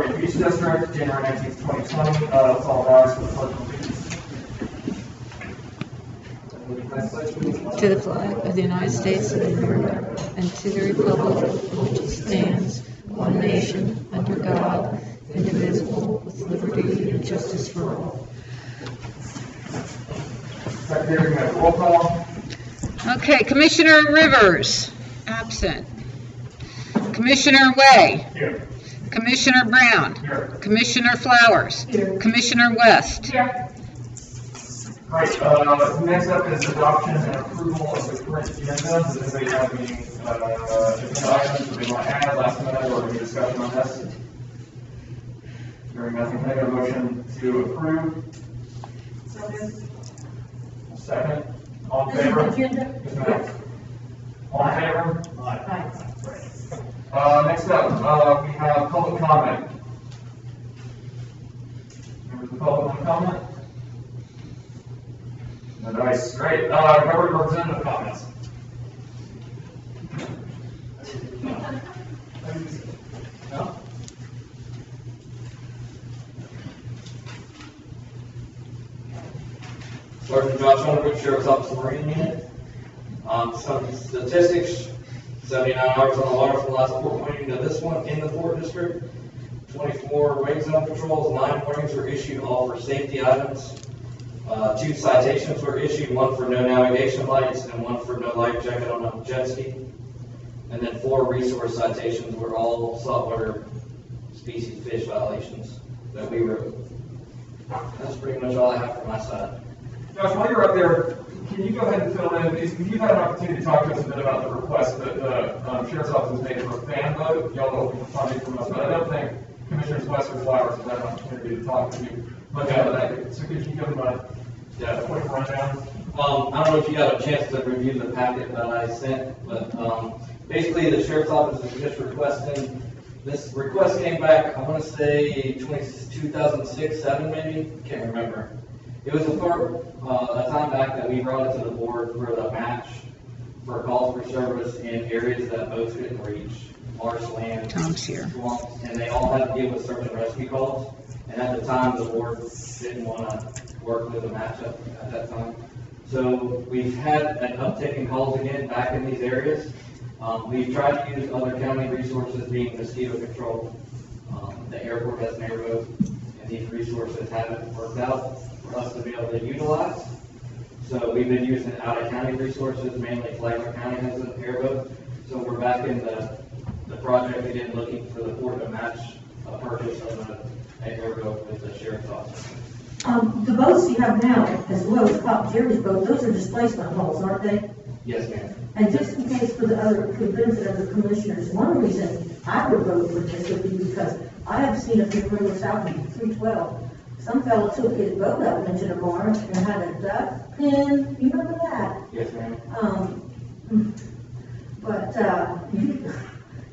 California Beach District, January 19th, 2020. Let's all rise for the pledge of allegiance. To the flag of the United States of America and to the republic for which it stands, one nation, under God, indivisible, with liberty and justice for all. Secretary, we have roll call. Okay, Commissioner Rivers, absent. Commissioner Way. Here. Commissioner Brown. Here. Commissioner Flowers. Here. Commissioner West. Here. All right, next up is adoption and approval of the current agenda. Does anybody have any agenda items that they want to add last minute or any discussion on this? Hearing nothing, can I get a motion to approve? Second. All in favor? Yes, ma'am. All in favor? Aye. Next up, we have public comment. Members of the public want to comment? Nice, great. Member representative comments. No? Sergeant Josh Underwood, Sheriff's Office Marine Unit. Some statistics, 79 hours on the water from the last port pointing to this one in the Port District. 24 wake zone patrols, 9 warnings were issued, all for safety items. 2 citations were issued, 1 for no navigation lights and 1 for no life jacket on a jet ski. And then 4 resource citations were all saltwater species fish violations that we wrote. That's pretty much all I have from my side. Josh, while you're up there, can you go ahead and fill in? You've had an opportunity to talk to us a bit about the request that the Sheriff's Office has made for a fan vote. Y'all will be funding from us, but I don't think Commissioners West or Flowers have had an opportunity to talk to you much about that. So could you give them a quick rundown? I don't know if you got a chance to review the packet that I sent, but basically the Sheriff's Office is just requesting, this request came back, I want to say 2006-7 maybe, can't remember. It was a time back that we brought it to the board for the match for calls for service in areas that boats couldn't reach, marshland, Tom's here. swamps, and they all had to deal with search and rescue calls. And at the time, the board didn't want to work with a matchup at that time. So we've had an uptick in calls again back in these areas. We've tried to use other county resources, being mosquito control. The airport has an airboat, and these resources haven't worked out for us to be able to utilize. So we've been using out-of-county resources, mainly Flagler County has an airboat. So we're back in the project again, looking for the port to match a purchase of an airboat with the Sheriff's Office. The boats you have now, as well as Pop Jerry's boat, those are displacement hulls, aren't they? Yes, ma'am. And just in case for the benefit of the commissioners, one reason I would vote for this would be because I have seen a few further south in 312. Some fellow took his boat up into the barn and had a duck pin. You remember that? Yes, ma'am. But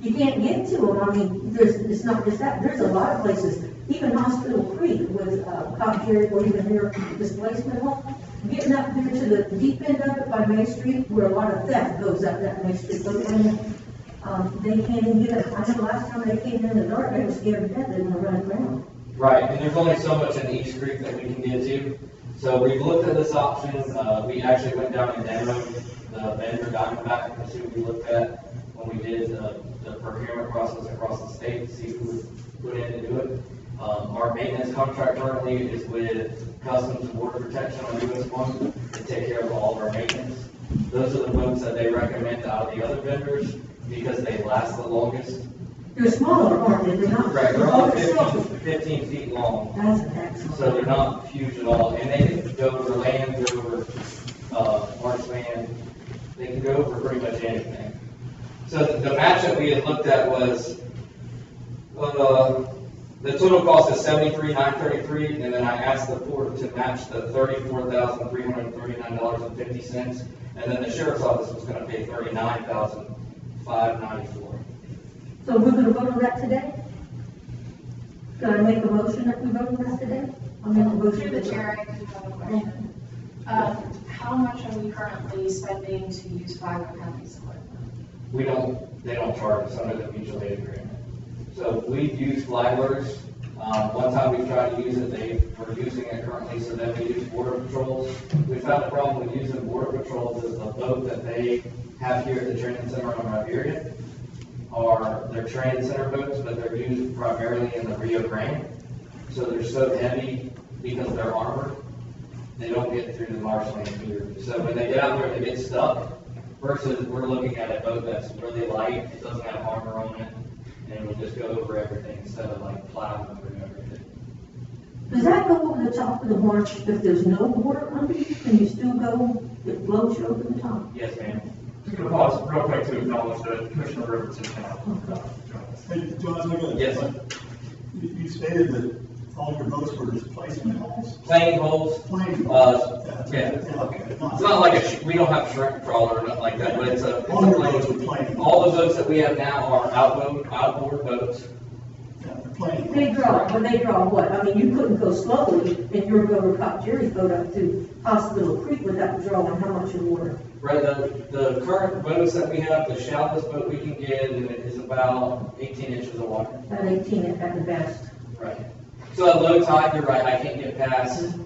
you can't get to them. I mean, it's not just that. There's a lot of places, even Hospital Creek with Pop Jerry or even here displacement hall. Getting up there to the deep end of it by Main Street, where a lot of theft goes up that Main Street. They can't even get it. I know last time they came in the dark, they were scared to death. They were running around. Right, and there's only so much in East Creek that we can get to. So we've looked at this option. We actually went down and demoed the vendor Diamondback, and see what we looked at when we did the procurement process across the state to see who would put in to do it. Our maintenance contract currently is with Customs and Border Protection on US 1 to take care of all of our maintenance. Those are the boats that they recommend out of the other vendors because they last the longest. They're smaller, aren't they? They're not. Right, they're only 15 feet long. That's excellent. So they're not huge at all, and they can go over land, go over marshland. They can go over pretty much anything. So the match that we had looked at was the total cost is $73,933, and then I asked the port to match the $34,339.50, and then the Sheriff's Office was going to pay $39,594. So we're going to vote on that today? Can I make a motion that we vote on that today? I'll make a motion. Through the chair, I do have a question. How much are we currently spending to use Flagler County's equipment? They don't charge us under the mutual aid agreement. So we've used flaggers. One time we tried to use it, they were using it currently, so then we use border patrols. We found the problem with using border patrols is the boat that they have here at the training center on Iberia are their training center boats, but they're used primarily in the Rio Grande. So they're so heavy because they're armored, they don't get through the marshland here. So when they get out there, they get stuck. Versus we're looking at a boat that's really light, it doesn't have armor on it, and it will just go over everything instead of like plowing over everything. Does that go over the top of the marsh if there's no water underneath? Can you still go, it floats you over the top? Yes, ma'am. Just gonna pause real quick to acknowledge that Commissioner Rivers is now. Hey, John, look at Yes. You stated that all your boats were displacement holes? Planing holes. Planing. Yeah. Okay. It's not like we don't have a shrimp trawler or nothing like that, but it's a. All your boats were planing. All the boats that we have now are outboard boats. Yeah, they're planing. They draw what? I mean, you couldn't go slowly and you're going to cop Jerry's boat up to Hospital Creek without drawing how much of water? Right, the current boats that we have, the shallows boat we can get is about 18 inches of water. About 18 at the best. Right. So at low tide, you're right, I can't get past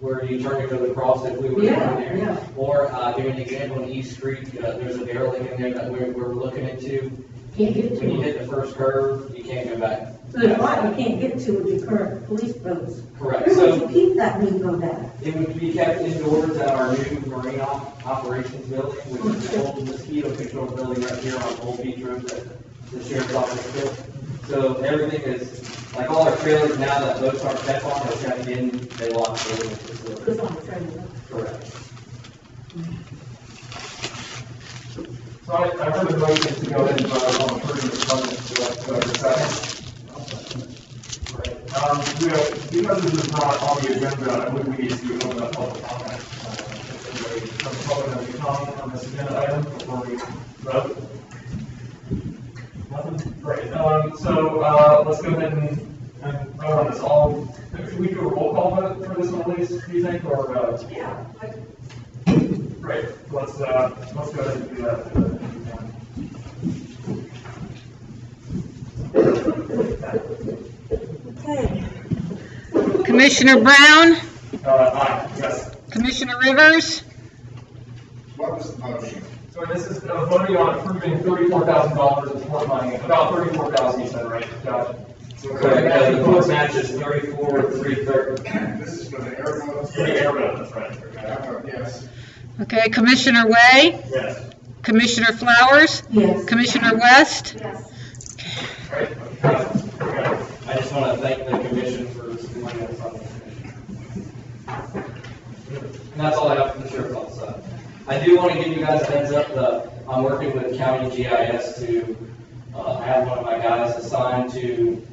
where you turn to go across if we were down there. Yeah. Or, give an example, in East Creek, there's a derelict in there that we're looking into. Can't get to When you it. hit the first curve, you can't go back. So there's a lot you can't get to with your current police boats. Correct. Where would So you keep that new boat at? it would be kept indoors at our new marine operations building, which is the old mosquito control building right here on Old Beach Road that the sheriff's office built. So everything is, like all our trailers now that boats aren't kept on, they're kept in, they lock the building facility. It's on the trailer. Correct. So I heard the motion to go ahead and vote on approving the budget for second. Because this is not on the agenda, I believe we need to open up public comment. If anybody from the public has any comment on this agenda item before we vote? Nothing? Great. So let's go ahead and vote on this. Should we do a roll call vote for this one, Elise, do you think, or? Yeah. Great. Let's go ahead and do that. Okay. Commissioner Brown, Aye, yes. Commissioner Rivers, What was the motion? So this is voting on approving $34,000 in sport money, about $34,000 you said, right, Josh? Correct, the boat match is 34,330. This is for the airboats? For the airboat, that's right. Yes. okay, Commissioner Way, Yes. Commissioner Flowers, Yes. Commissioner West, Yes. Right? Okay. I just want to thank the commission for supporting us on this mission. And that's all I have for the sheriff's office side. I do want to give you guys a heads up that I'm working with County GIS to have one of my guys assigned to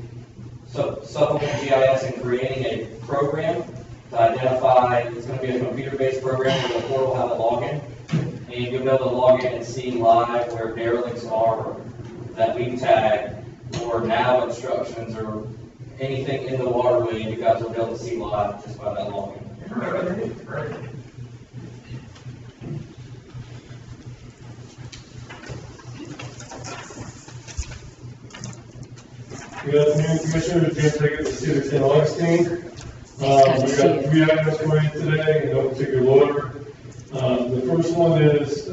supplement GIS in creating a program to identify, it's going to be a computer-based program where the port will have a login, and you'll be able to log in and see live where derelicts are that we tag, or nav instructions, or anything in the waterway, you guys will be able to see live just by that login. Great. Good afternoon, Commissioner. Jim Pickett, the City of St. Augustine. We got 3 items for you today in no particular order. The first one is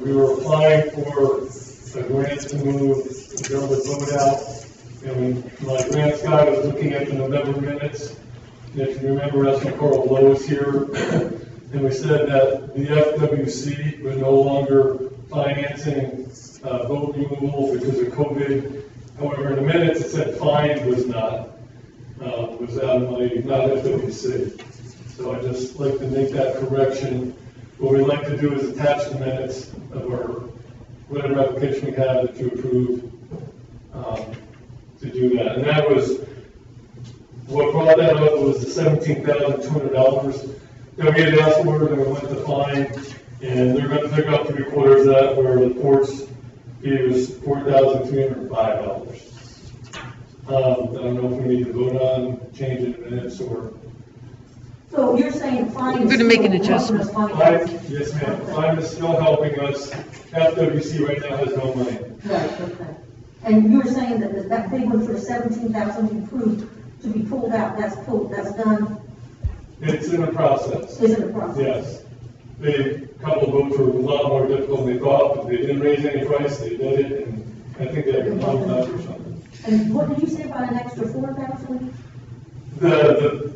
we were applying for a grant to move the government boat out. And my grants guy was looking at the November minutes. And if you remember, that's when Carl Blow was here. And we said that the FWC was no longer financing boat removal because of COVID. However, in the minutes, it said fine was not, was out of money, not FWC. So I just like to make that correction. What we'd like to do is attach the minutes of our, whatever application we have to approve, to do that. And that was, what brought that up was the $17,200. They'll get it elsewhere, and we went to fine, and they're going to pick up 3/4 of that, where the port's fee was $4,305. I don't know if we need to vote on changing the minutes or. So you're saying fine. We're gonna make an adjustment. Yes, ma'am. Fine is still helping us. FWC right now has no money. Right, okay. And you were saying that that big one for 17,000 to be pulled out, that's done, It's in the process. is in the process? Yes. A couple of votes were a lot more difficult than they thought, but they didn't raise any price, they did it, and I think they had a month out or something. And what did you say about an extra 4,000? The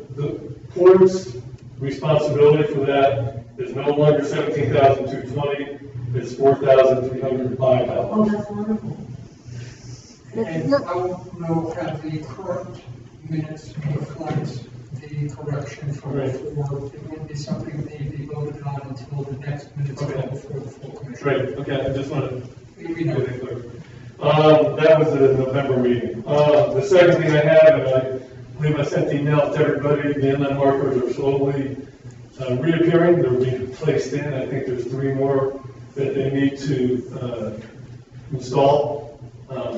port's responsibility for that is no longer 17,220, it's 4,305. Oh, that's wonderful. And I don't know how the current minutes reflect the correction from Right. before. It wouldn't be something that needed to be voted on until the next minutes go Okay. before the full commission. Right, okay, I just wanted We to know. get it clear. That was the November meeting. The second thing I have, and I believe I sent the email to everybody, the inland markers are slowly reappearing, they're being placed in, I think there's 3 more that they need to install.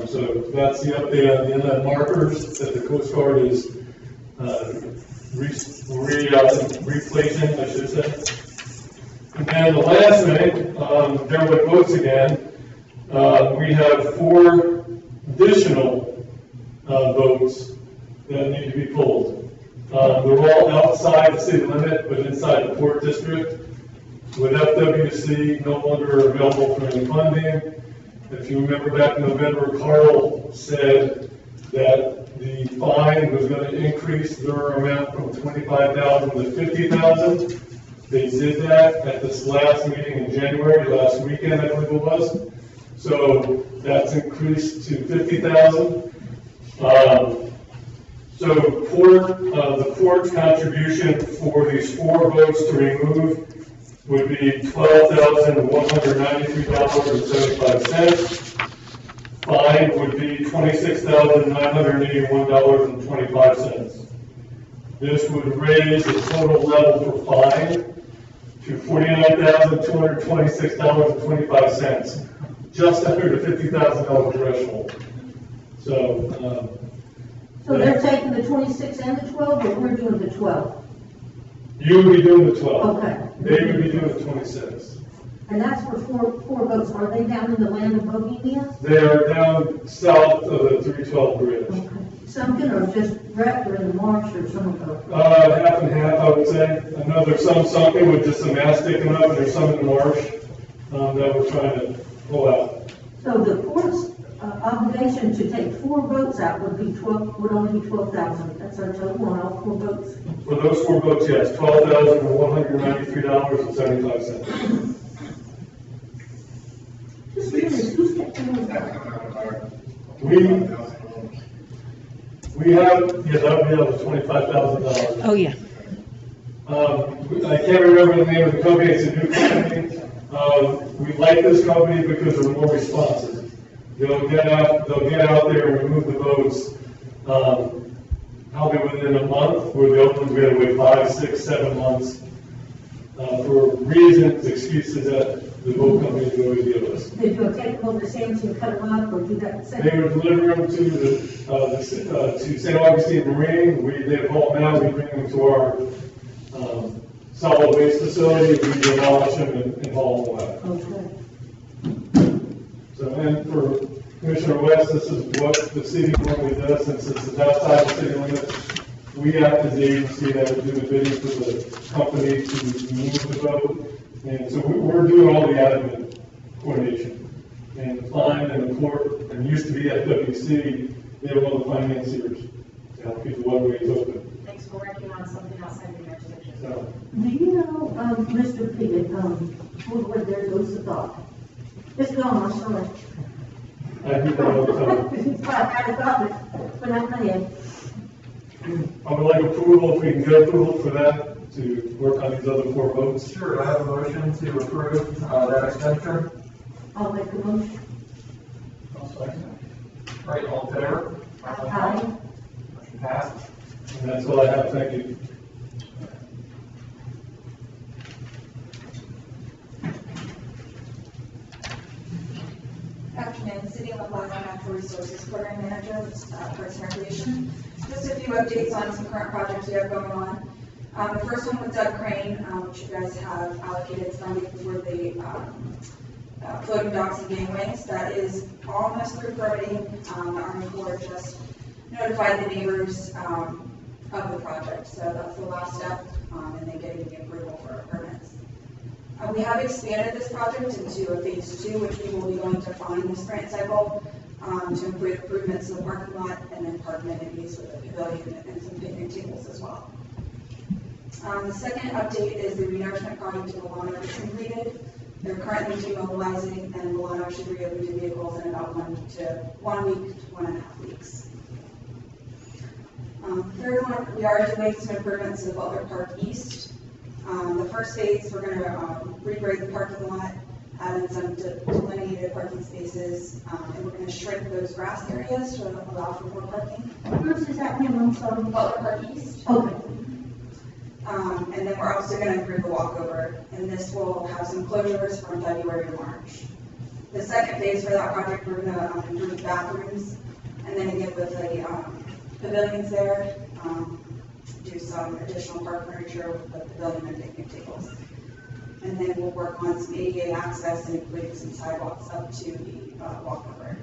So that's the update on the inland markers that the Coast Guard is replacing, I should say. And then the last thing, there were votes again. We have 4 additional votes that need to be pulled. They're all outside the city limit, but inside the port district. With FWC no longer available for any funding. If you remember back in November, Carl said that the fine was going to increase their amount from 25,000 to 50,000. They did that at this last meeting in January, last weekend, I believe it was. So that's increased to 50,000. So the port's contribution for these 4 votes to remove would be $12,193.75. Fine would be $26,981.25. This would raise the total level for fine to $49,226.25, just under the $50,000 threshold. So, So they're taking the 26 and the 12, or we're doing the 12? you would be doing the 12. Okay. They would be doing the 26. And that's for four boats. Are they down in the land of Bohemia? They are down south of the 312 bridge. Okay. Something, or just wrapped or in the marsh or some of those? Half and half, I would say. I know there's some sunken with just some mass sticking up, and there's some in the marsh that we're trying to pull out. So the port's obligation to take 4 boats out would only be 12,000. That's our total on all 4 boats. For those 4 boats, yes, $12,193.75. Just curious, who's taking those That out? come out of our We have, yeah, that would be up to $25,000. Oh, yeah. I can't remember the name of the company, it's a new company. We like this company because they're more responsive. They'll get out there and remove the boats, probably within a month, where the other ones we had to wait 5, 6, 7 months, for reasons, excuses that the boat companies would always give us. Did you take them over to Sam's and cut them up, or do that? They would deliver them to to St. Augustine Marine, they haul them out, we bring them to our solid waste facility, we demolish them and haul them away. Okay. So, and for Commissioner West, this is what the city normally does, since it's outside the city limits. We act as the agency that would do the bidding for the company to move the boat. And so we're doing all the admin coordination. And the fine and the port, and it used to be FWC, they're one of the financiers to help keep the waterways open. Thanks for working on something outside your jurisdiction. So, Do you know, Mr. Piggott, where there goes the thought? It's gone, I'm sorry. I do that all the time. I had a thought, but not my head. I would like approval, if we can get approval for that, to work on these other 4 boats. Sure, I have a motion to approve that expenditure. I'll make a motion. All right, all in favor? Aye. Motion passed. And that's all I have, thank you. Afternoon, City of LaPlaza Natural Resources Program Manager, Parks and Recreation. Just a few updates on some current projects we have going on. The first one with Doug Crane, which you guys have allocated funding for the floating docks and gangways. That is almost through permitting. The Army Corps just notified the neighbors of the project, so that's the last step, and then getting the approval for our permits. We have expanded this project into a phase 2, which we will be going to fund this grant cycle to improve improvements in the parking lot and then park amenities with a pavilion and some picnic tables as well. The second update is the renourishment project in Milano is completed. They're currently demobilizing, and Milano should reopen to vehicles in about 1 week to 1.5 weeks. Third one, we are doing some improvements to Butler Park East. The first phase, we're going to regrade the parking lot, add in some delineated parking spaces, and we're going to shrink those grass areas to allow for more parking. Where's this happening, I'm sorry? Butler Park East. Okay. And then we're also going to improve the walkover, and this will have some closures from February to March. The second phase for that project, we're going to improve bathrooms, and then again with the pavilions there, do some additional park furniture with the pavilion and picnic tables. And then we'll work on some ADA access and including some sidewalks up to the walkover.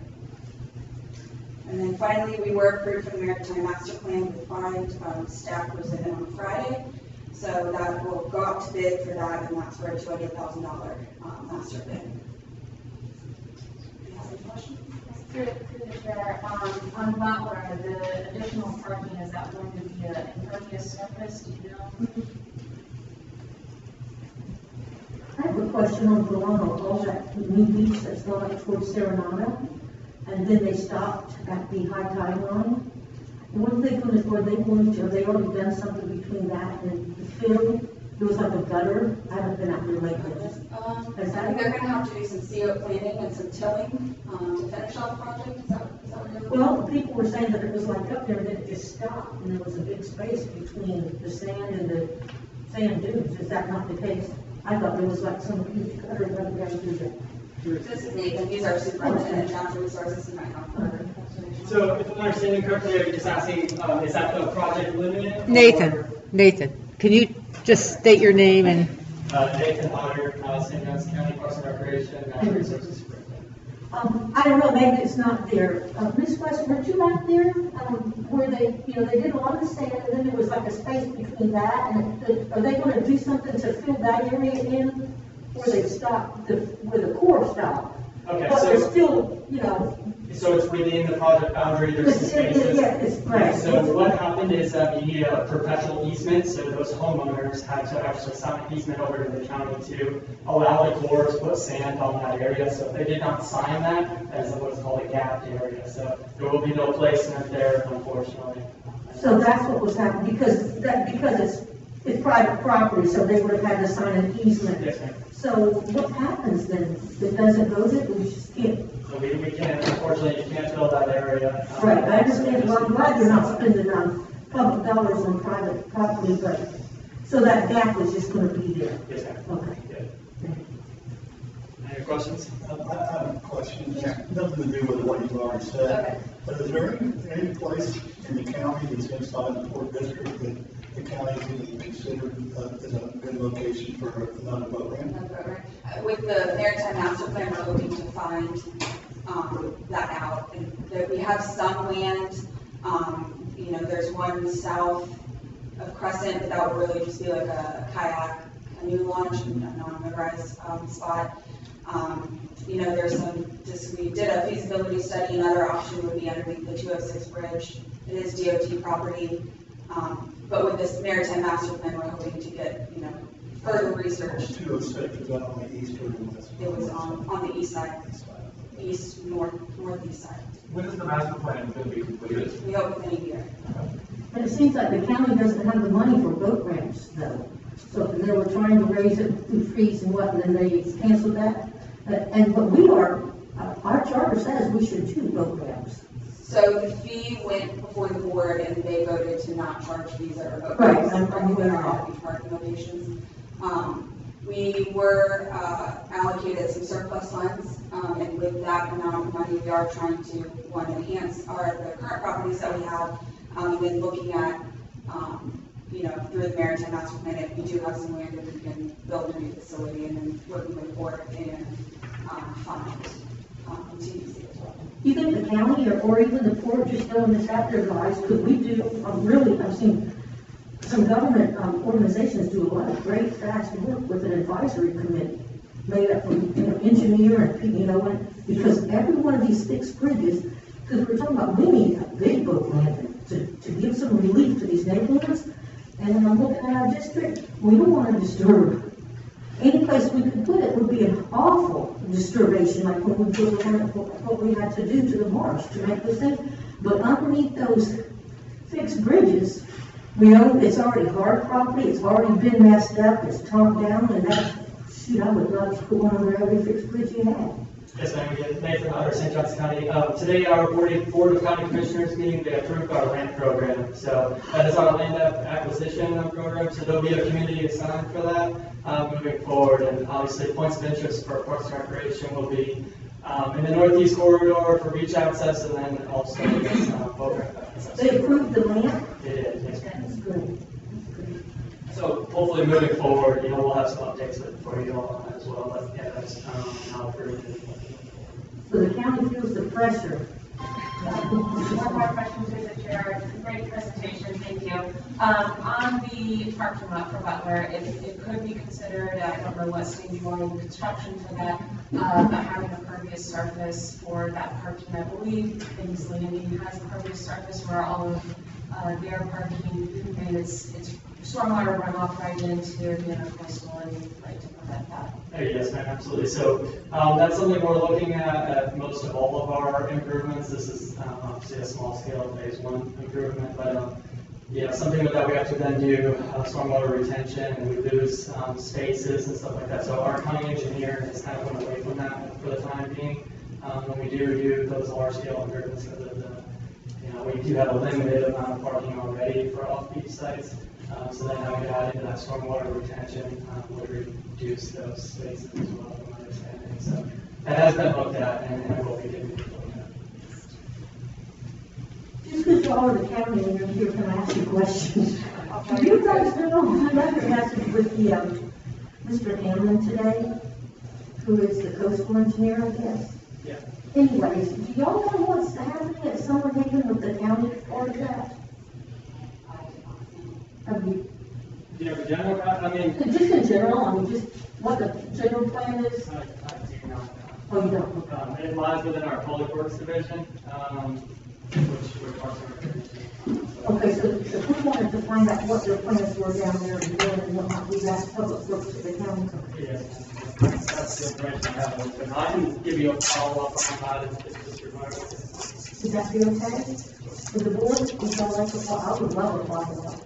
And then finally, we were approved for the Maritime Master Plan with 5 staff was in on Friday. So that will go out to bid for that, and that's for a $200,000 master plan. Do you have any questions? Through the chair, on Butler, the additional parking, is that going to be an impervious surface, do you know? I have a question on Milano, all that new beach that's going up towards Serenata, and then they stopped at the high tide line. And what are they going to, have they already done something between that and the field? There was like a gutter, I haven't been out there lately. They're going to have to do some CO planning and some tilling to finish off the project. Is that what you're looking Well, people were saying that it was like up there and then it just stopped, and there was a big space between the sand and the sand dunes. Is that not the case? I thought there was like some huge gutter running down through there. This is Nathan, he's our superintendent, natural resources, and might have further explanation. So if I'm understanding correctly, I'm just asking, is that the project limited? Nathan, can you just state your name and? Nathan Otter, St. John's County Parks and Recreation, Natural Resources Superintendent. I don't know, maybe it's not there. Ms. West, weren't you out there, where they did a lot of the sand, and then there was like a space between that, and are they gonna do something to fill that area in, where they stopped, where the Corps stopped? Okay, But so- there's still, So it's within the project boundary, there's some spaces. Yeah, it's right. So what happened is that you need a perpetual easement, so those homeowners had to actually sign an easement over to the county to allow the Corps to put sand on that area. So if they did not sign that, that is what's called a gapped area. So there will be no placement there, unfortunately. So that's what was happening, because it's private property, so they would have had to sign an easement. Yes, ma'am. So what happens then? It doesn't go there, we just can't. So we can't, unfortunately, you can't fill that area. Right, I understand, well, I'm glad you're not spending public dollars on private property, but, so that gap was just gonna be there. Yes, ma'am. Okay. Yeah. Any questions? I have a question, nothing to do with what you've already said. But is there any place in the county that's inside the Port District that the county is considered as a good location for another boat ramp? With the Maritime Master Plan, we're hoping to find that out. And that we have some land, there's one south of Crescent, but that would really just be like a kayak canoe launch, a non-motorized spot. There's we did a feasibility study. Another option would be underneath the 206 bridge. It is DOT property. But with this Maritime Master Plan, we're hoping to get, further research. 206, is that on the east or the west? It was on the east side, northeast side. When is the master plan going to be completed? We hope within a year. And it seems like the county doesn't have the money for boat ramps, though. So they were trying to raise it through fees and what, and then they canceled that. But we are, our charter says we should do boat ramps. So the fee went before the board and they voted to not charge fees at our boat Right, ramps. I'm aware of that. These parking locations. We were allocated some surplus funds, and with that amount of money, we are trying to, one, enhance the current properties that we have, and then looking at, through the Maritime Master Plan, if we do have some land that we can build a new facility, and then working with the board and fund, contingency as well. You think the county or even the port just throwing this out there, guys, could we do, really, I've seen some government organizations do a lot of great fast work with an advisory committee made up from, engineer and, because every one of these fixed bridges, because we're talking about, we need a big book landing to give some relief to these neighborhoods. And when I'm looking at our district, we don't want to disturb. Any place we could put it would be an awful disturbation, like when we put what we had to do to the marsh to make this thing. But underneath those fixed bridges, it's already hard property, it's already been messed up, it's torn down, and I would love to put one over every fixed bridge you have. Yes, ma'am. Again, Nathan Otter, St. Johns County. Today, our Board of County Commissioners meeting, they approved our land program. So that is our land acquisition program. So there'll be a community assigned for that moving forward. And obviously, points of interest for Parks and Recreation will be in the northeast corridor for beach access, and then also boat access. They approved the land? They did. Yes, ma'am. That's good. So hopefully, moving forward, we'll have some updates for you all on that as well. But yeah, that's how approved. So the county feels the pressure. One more question through the chair. Great presentation, thank you. On the parking lot for Butler, it could be considered, I don't know what stage you are in construction for that, but having a pervious surface for that parking. I believe East Landing has a pervious surface where all of their parking, and it's stormwater runoff right into the coastal and right to prevent that. Yes, ma'am, absolutely. So that's something we're looking at most of all of our improvements. This is obviously a small scale phase 1 improvement, but something that we have to then do stormwater retention, and we lose spaces and stuff like that. So our county engineer has kind of went away from that for the time being. When we do those large scale improvements, we do have a limited amount of parking already for off-beach sites. So then having to add into that stormwater retention would reduce those spaces as well, from my understanding. So that has been looked at, and will be getting looked at. Just because y'all are the county and you're here, can I ask you a question? Do you guys know, I left a message with Mr. Hamlin today, who is the coastal engineer, I guess? Yeah. Anyways, do y'all know what's happening at Summer Haven with the county for that? Do you have a general, Just in general, just what the general plan is? I do not know. Oh, you don't? Okay. It lies within our Public Works Division, which we're Parks and Recreation. Okay, so if we wanted to find out what their plans were down there and whatnot, we'd ask Public Works to the county. Yes, that's the information I have. But I can give you a follow-up on that if this requires. Would that be okay? For the board, would y'all like to, I would love a follow-up.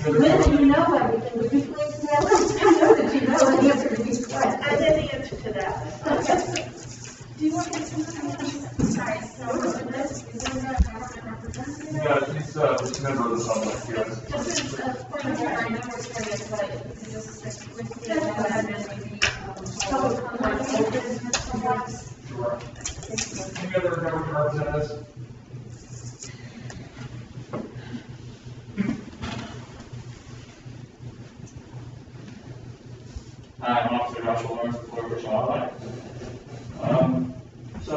When you know everything, would you please tell us? I know that you know the answer to these questions. I know the answer to that. Do you want me to sorry, so this is a government representative? Yeah, he's a member of the public, yes. This is a point of order, I know we're curious, but this is with the Sure. Any other government representatives? Hi, I'm Officer Joshua Lawrence with Florida Fish and Wildlife. So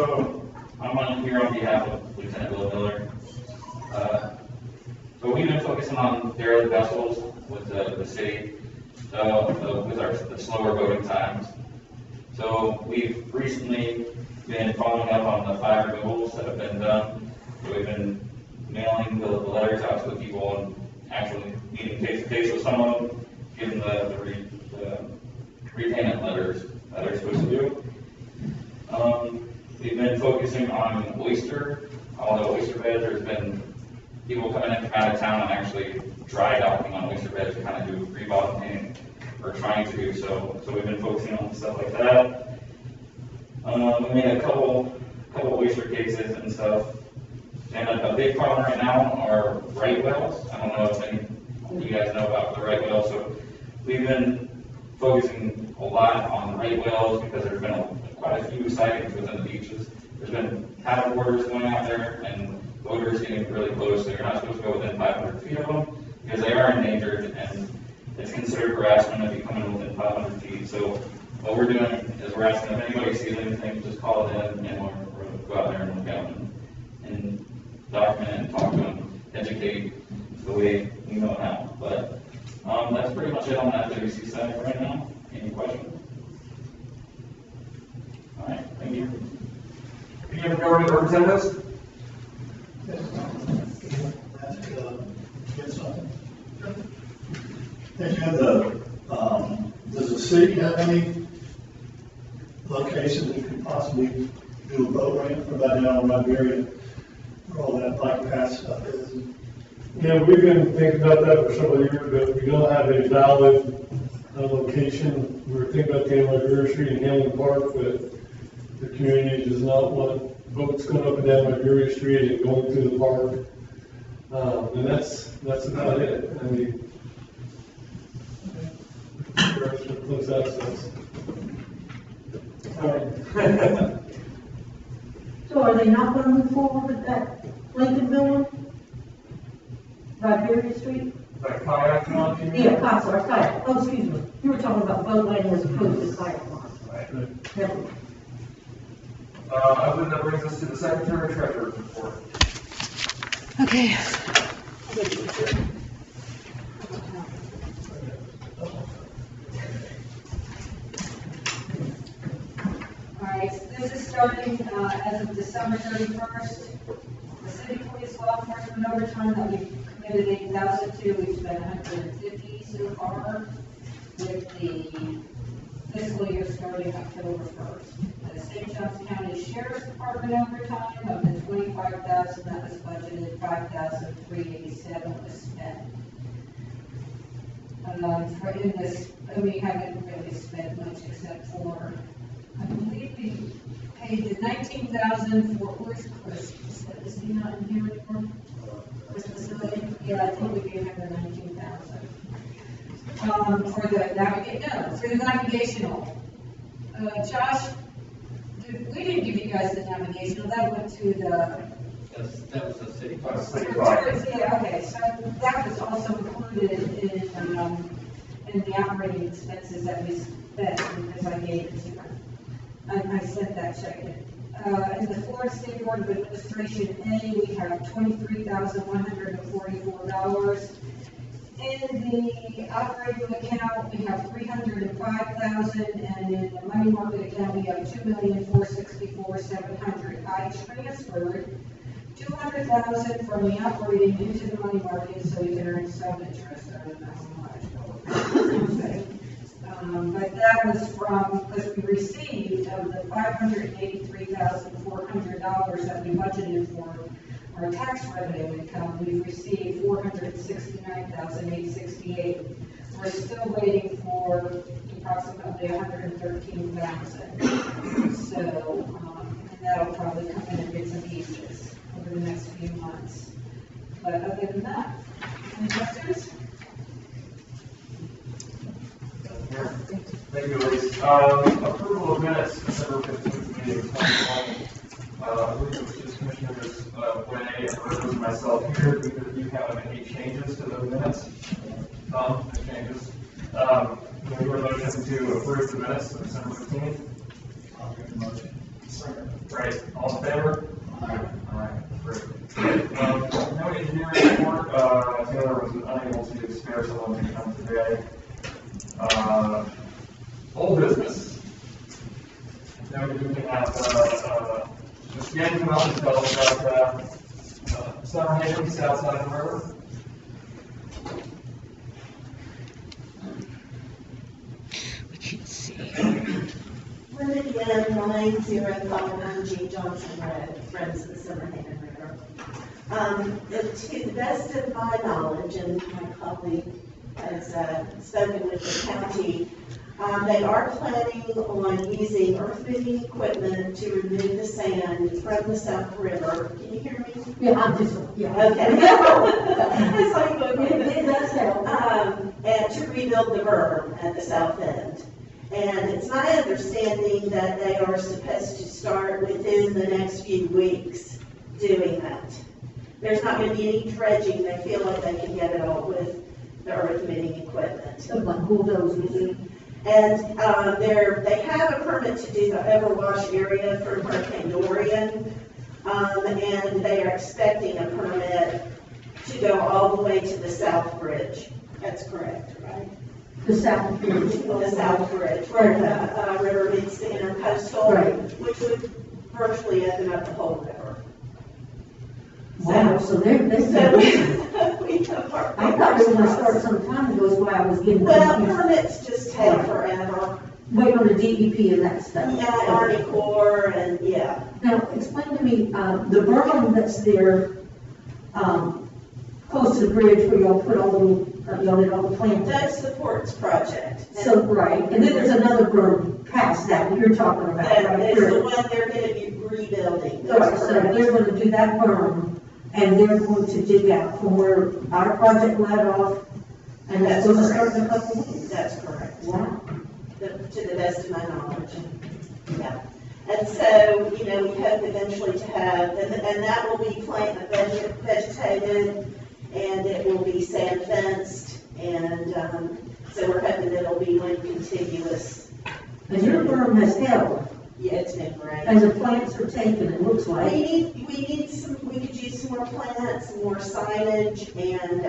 I'm here on behalf of Lieutenant Bill Miller. So we've been focusing on derelict vessels with the city, with the slower boating times. So we've recently been following up on the 5 removals that have been done. So we've been mailing the letters out to the people and actually meeting face to face with some of them, giving the repayment letters that they're supposed to do. We've been focusing on all the oyster beds. There's been people coming in from out of town and actually dry docking on oyster beds to kind of do rebottoming, or trying to do so. So we've been focusing on stuff like that. We made a couple oyster cases and stuff. And a big problem right now are right whales. I don't know if any of you guys know about the right whales. So we've been focusing a lot on right whales because there's been quite a few sightings within the beaches. There's been paddle boarders going out there, and odors getting really close, so you're not supposed to go within 500 feet of them, because they are endangered, and it's considered harassment if you come in within 500 feet. So what we're doing is we're asking if anybody sees anything, just call it in, and we'll go out there and look at them, and document and talk to them, educate the way we know how. But that's pretty much it on that WC side right now. Any questions? All right, thank you. Any other government representatives? Get something? Did you have does the city have any locations that could possibly do a boat ramp for that down in Liberia, where all that bike path stuff is? Yeah, we've been thinking about that for several years, but we don't have a valid location. We were thinking about the Liberia Street and Hamlin Park, but the community does not want boats going up and down Liberia Street and going through the park. And that's about it. I mean, close access. So are they not gonna move forward with that Lincoln building? Liberia Street? Like kayak launch? Yeah, kayak. Oh, excuse me. You were talking about boat landing as opposed to kayak launch. Right. Never mind. I believe that brings us to the Secretary Treasurer's report. Okay. All right, so this is starting as of December 31st. The city police law enforcement overtime that we've committed 8,000 to, we've spent 150 so far, with the fiscal year starting October 1st. The St. Johns County Sheriff's Department overtime of the 25,000 that was budgeted, 5,387 was spent. For in this, we haven't really spent much except for, I believe we paid the 19,000 for, where's Chris? Is he not in here anymore? Chris facility? Yeah, I think we gave him the 19,000. For the navigational. Josh, we didn't give you guys the navigational, that went to the. That was the city. Yeah, okay, so that was also included in the operating expenses that we spent, because I gave it to her. I sent that check in. In the Florida State Board of Administration A, we have $23,144. In the operating account, we have $305,000, and in the money market account, we have $2,464,700. I transferred $200,000 from the operating into the money market so we can earn some interest. I don't know how much. But that was from, because we received of the $583,400 that we budgeted for our tax revenue income, we've received $469,868. We're still waiting for approximately $113,000. So, and that'll probably come in bits and pieces over the next few months. But other than that, any questions? Thank you, Elise. Approval of minutes, December 15th meeting of 2020. I believe it was just Commissioners Wade and Rivers and myself here. Do you have any changes to those minutes? Changes. Can we go to motion to approve the minutes of December 15th? I'll make the motion. Great. All in favor? Aye. All right. Great. No engineering report. Taylor was unable to spare someone to come today. Old business. Now we can have just Yang come out and tell us about Summer Haven, south side of the river. We can't see. Linda Yen, 9051 G. Johnson Road, Friends of the Summer Haven River. To the best of my knowledge, and my colleague has spoken with the county, they are planning on using earth-moving equipment to remove the sand from the South River. Can you hear me? Yeah, I'm just, yeah. Okay. It's like, it does help. And to rebuild the berm at the south end. And it's my understanding that they are supposed to start within the next few weeks doing that. there's not gonna be any dredging, they feel like they can get it all with the earth moving equipment. So like bulldozers. And, they have a permit to do the overwash area for Hurricane Dorian. And they are expecting a permit to go all the way to the South Bridge. That's correct, right? The South Bridge. The South Bridge, where the river meets the intercoastal, Right. which would virtually open up the whole river. Wow, so they're, So we have our. I thought they were gonna start some time ago, is why I was getting. Well, confused. permits just take forever. Wait on the DEP and that stuff. Yeah, Army Corps and, yeah. Now, explain to me, the berm that's there, close to the bridge where y'all put all the, y'all did all the plantings. That's the Ports Project. So, right, and then there's another berm past that that you're talking about, That right is the there. one they're gonna be rebuilding. All right, That's so correct. they're gonna do that berm, and they're going to dig out from where our project led off, and that's gonna start in a couple of weeks. That's correct. Wow. To the best of my knowledge. Yeah. And so, we hope eventually to have, and that will be vegetated, and it will be sand fenced, and, so we're hoping that it'll be like contiguous. And your berm has held, Yeah, it's been great. and the plants are taken, it looks We like. need some, we could use some more plants, some more signage, and,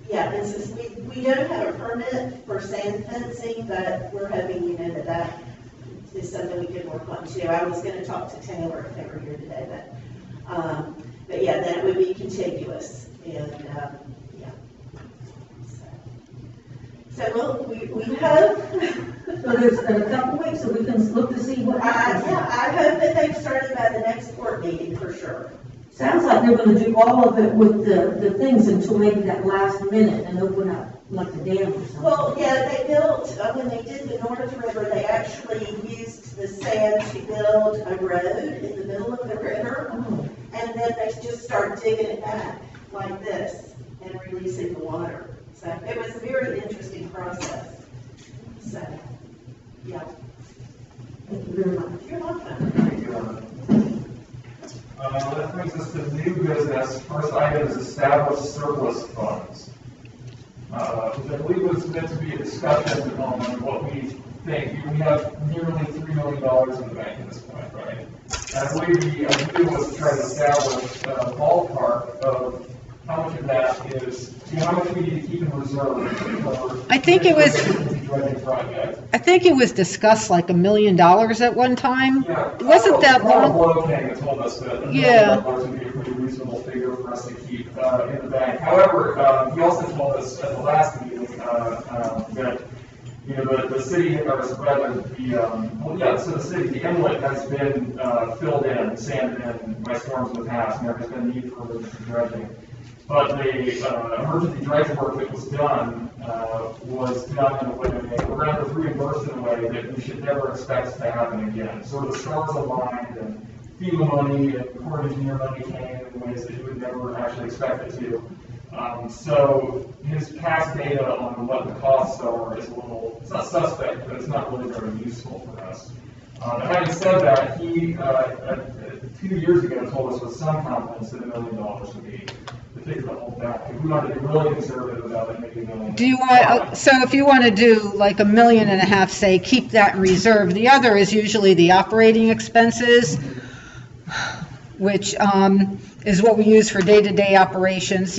yeah, and since we don't have a permit for sand fencing, but we're hoping, that is something we could work on too. I was gonna talk to Taylor if they were here today, but yeah, then it would be contiguous, and, yeah. So we hope. So there's a couple weeks, so we can look to see what happens. Yeah, I hope that they've started by the next board meeting for sure. Sounds like they're gonna do all of it with the things until maybe that last minute and open up like the dam or something. Well, yeah, they built, when they did the North River, they actually used the sand to build a road in the middle of the river. Oh. And then they just start digging it back like this and releasing the water. So it was a very interesting process. So, yeah. Thank you very much. You're welcome. That brings us to new business. First item is established surplus funds. Which I believe was meant to be a discussion on what we think. We have nearly $3 million in the bank at this point, right? And I believe the idea was to try to establish a ballpark of how much of that is, how much we need to keep in reserve for. I think it was- dredging project. I think it was discussed like $1 million at one time. Yeah. It wasn't that Carl long. Blow came and told us that $1 Yeah. million would be a pretty reasonable figure for us to keep in the bank. However, he also told us at the last meeting that the city, or rather so the city, the inlet has been filled in, sanded in by storms in the past, and there has been need for dredging. But the emergency dredge work that was done in a way, or rather reimbursed in a way that we should never expect to happen again. So the stars aligned, and FEMA money and Corps of Engineer money came in ways that you would never actually expect it to. So his past data on what the costs are is a little, it's not suspect, but it's not really very useful for us. Having said that, he 2 years ago told us with some confidence that $1 million would be the figure to hold back. If we wanted to be really conservative about it, maybe $1 million. Do you want, so if you want to do like $1.5 million, say, keep that in reserve. The other is usually the operating expenses, which is what we use for day-to-day operations,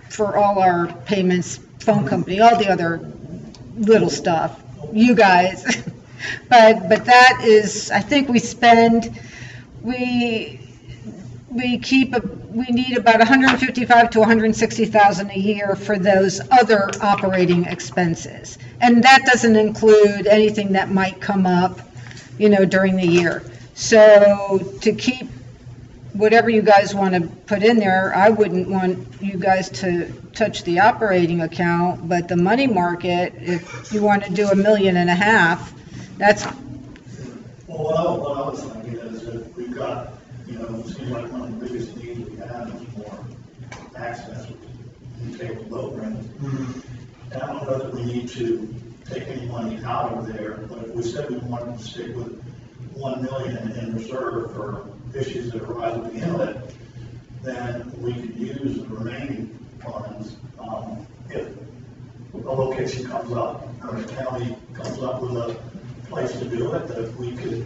for all our payments, phone company, all the other little stuff, you guys. But that is, I think we need about $155,000 to $160,000 a year for those other operating expenses. And that doesn't include anything that might come up, during the year. So to keep whatever you guys want to put in there, I wouldn't want you guys to touch the operating account, but the money market, if you want to do $1.5 million, that's. Well, what I was thinking is that we've got, it seems like one of the biggest needs we have is more access to table boat rentals. And I don't know that we need to take any money out of there, but if we said we wanted to stick with $1 million in reserve for issues that arise with the inlet, then we could use the remaining funds, if a location comes up, or the county comes up with a place to do it, that we could,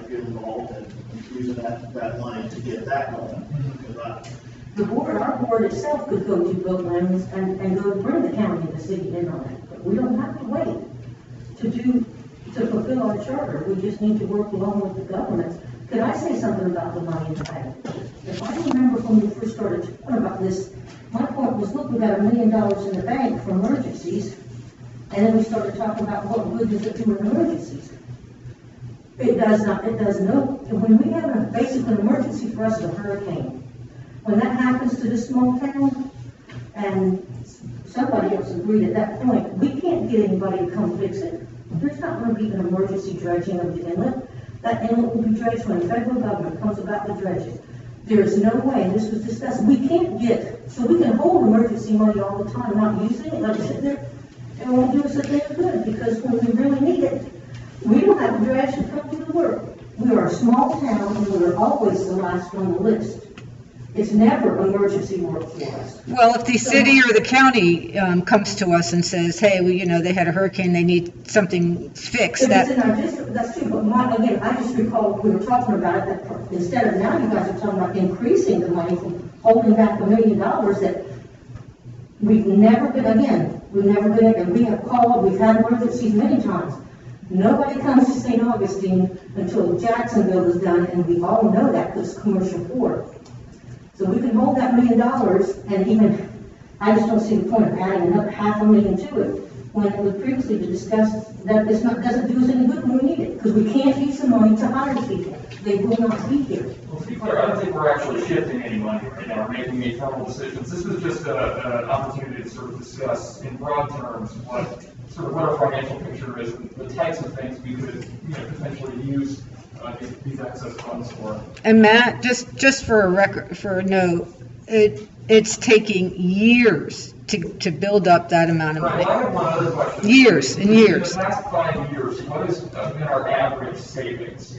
get involved in using that money to get that going. Because Our board itself could go to boat lands and go bring the county and the city in on it, but we don't have to wait to fulfill our charter. We just need to work along with the government. Could I say something about the money in the bank? If I remember when we first started talking about this, my point was, look, we got $1 million in the bank for emergencies, and then we started talking about what good does it do in emergencies. It does no, when we have basically an emergency for us is a hurricane. When that happens to this small town, and somebody else agreed at that point, we can't get anybody to come fix it. There's not going to be an emergency dredging of the inlet. That inlet will be dredged when the federal government comes about the dredging. There is no way, and this was discussed, we can't get, so we can hold emergency money all the time, not using it, let it sit there, and it won't do us a thing of good, because when we really need it, we don't have a dredge to come do the work. We are a small town, and we are always the last on the list. It's never emergency work for us. Well, if the city or the county comes to us and says, hey, they had a hurricane, they need something fixed, If it's in our district, that's true, but again, I just recall we were talking about it, that instead of now you guys are talking about increasing the money from holding back $1 million that we've never been, and we have called, we've had emergencies many times. Nobody comes to St. Augustine until Jacksonville is done, and we all know that because it's commercial port. So we can hold that $1 million, and even, I just don't see the point of adding another $500,000 to it, when it was previously discussed that doesn't do us any good when we need it, because we can't use the money to hire people. They will not be here. Well, to be clear, I don't think we're actually shifting any money right now, or making any formal decisions. This is just an opportunity to sort of discuss in broad terms what our financial picture is, and the types of things we could potentially use these excess funds for. And Matt, just for a record, for a note, it's taking years to build up that amount of money. Right, well, I have one other question. Years and years. In the past 5 years, what has been our average savings?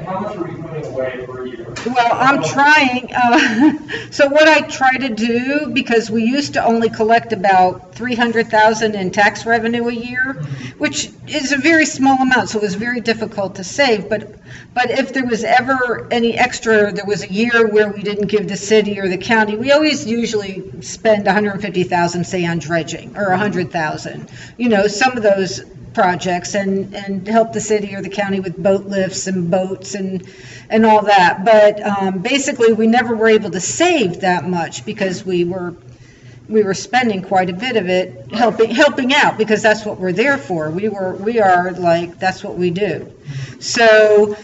How much are we putting away per year? Well, I'm trying, so what I try to do, because we used to only collect about $300,000 in tax revenue a year, which is a very small amount, so it was very difficult to save, but if there was ever any extra, there was a year where we didn't give the city or the county, we always usually spend $150,000, say, on dredging, or $100,000, some of those projects, and help the city or the county with boat lifts and boats and all that. But basically, we never were able to save that much because we were spending quite a bit of it helping out, because that's what we're there for. We are like, that's what we do. So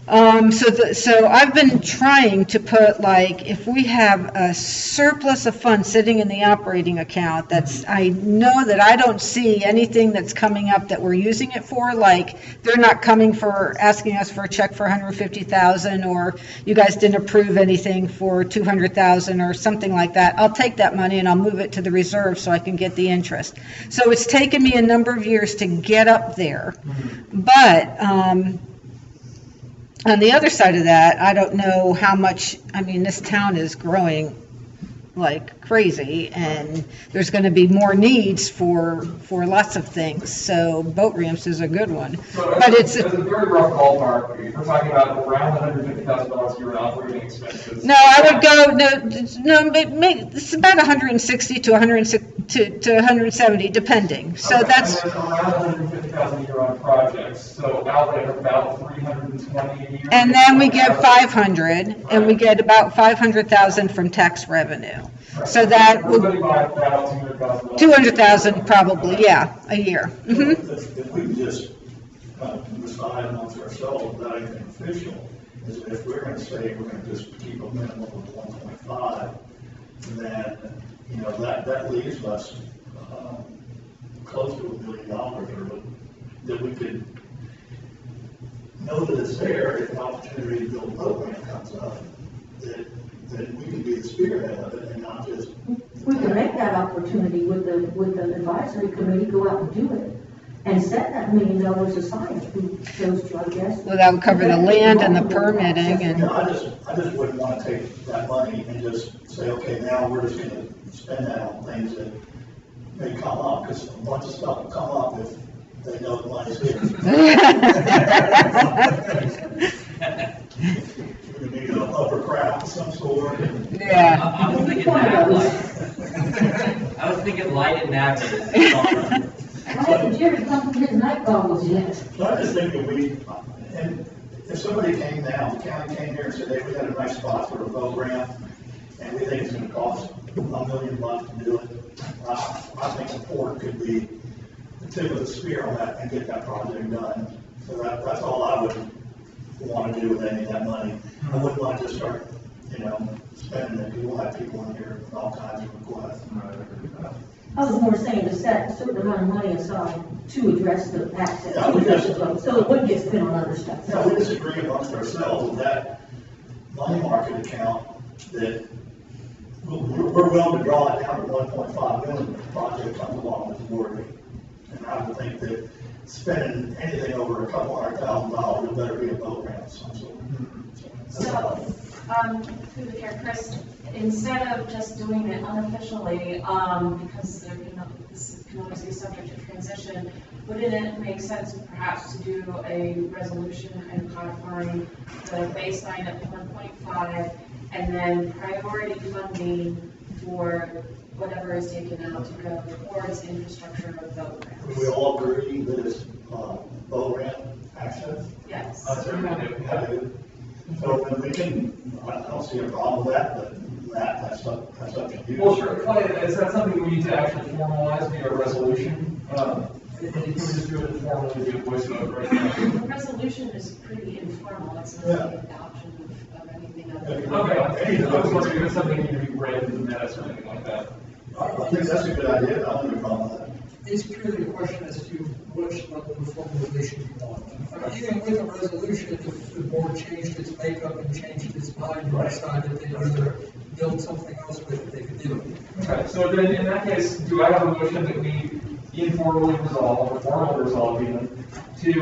so I've been trying to put, like, if we have a surplus of funds sitting in the operating account, I know that I don't see anything that's coming up that we're using it for, like they're not coming for asking us for a check for $150,000, or you guys didn't approve anything for $200,000 or something like that. I'll take that money and I'll move it to the reserve so I can get the interest. So it's taken me a number of years to get up there, but on the other side of that, I don't know how much, this town is growing like crazy, and there's going to be more needs for lots of things. So boat ramps is a good one. So but it's a very rough ballpark. We're talking about around $150,000 a year in operating expenses. No, I would go, it's about 160 to 170, depending. So okay, that's and then around $150,000 a year on projects. So out there about $320 a year. and then we get 500, and we get about 500,000 from tax revenue. So that would, 200,000 probably, yeah, a year. Mm-hmm. If we just decide amongst ourselves without anything official, is if we're going to say we're going to just keep a minimum of 1.5, then, that leaves us close to $1 million, or that we could know that it's there if an opportunity to build a boat ramp comes up, that we can be the spearhead of it and not just. We can make that opportunity with the advisory committee, go out and do it. and set that $1 million aside if we chose to, I guess. Well, that would cover the land and the permitting and. Yeah, I just wouldn't want to take that money and just say, okay, now we're just gonna spend that on things that may come up, because a bunch of stuff will come up if they know the money's here. We're gonna need an upper craft of some sort. Yeah. I was thinking I was thinking light and navigate. I haven't Jerry come from his night goggles yet. So I just think that and if somebody came down, the county came here and said, hey, we got a nice spot for a boat ramp, and we think it's gonna cost $1 million to do it, I think the port could be the tip of the spear on that and get that project done. So that's all I would want to do with any of that money. I wouldn't want to just start, spending it, because we'll have people in here with all kinds of requests. I was more saying to set a certain amount of money aside to address the access. Yeah, we just- So it wouldn't get spent on other stuff. Yeah, we disagree amongst ourselves with that money market account that we're willing to draw it down to 1.5 million if the project comes along that's worthy. And I would think that spending anything over a couple $100,000, it better be a boat ramp of some sort. So, through the chair, Chris, instead of just doing it unofficially, because this can always be subject to transition, wouldn't it make sense perhaps to do a resolution and codifying the baseline at 1.5 and then priority funding for whatever is taken out to go towards infrastructure of boat ramps? We all agree that it's boat ramp access? Yes. So then we can, I don't see a problem with that, but that's up to you. Well, sure, Clay, is that something we need to actually formalize via a resolution? Can we just do it informally via voice vote right now? The resolution is pretty informal, it's not the adoption of anything other than. Okay, I was wondering if it's something that need to be read in the minutes or anything like that. I think that's a good idea, I don't have a problem with that. It's purely a question as to which level of formalization you want. Even with a resolution, if the board changed its makeup and changed its mind and decided they either build something else with it, they could do it. Okay, so then in that case, do I have a motion that we informally resolve, or formally resolve even, to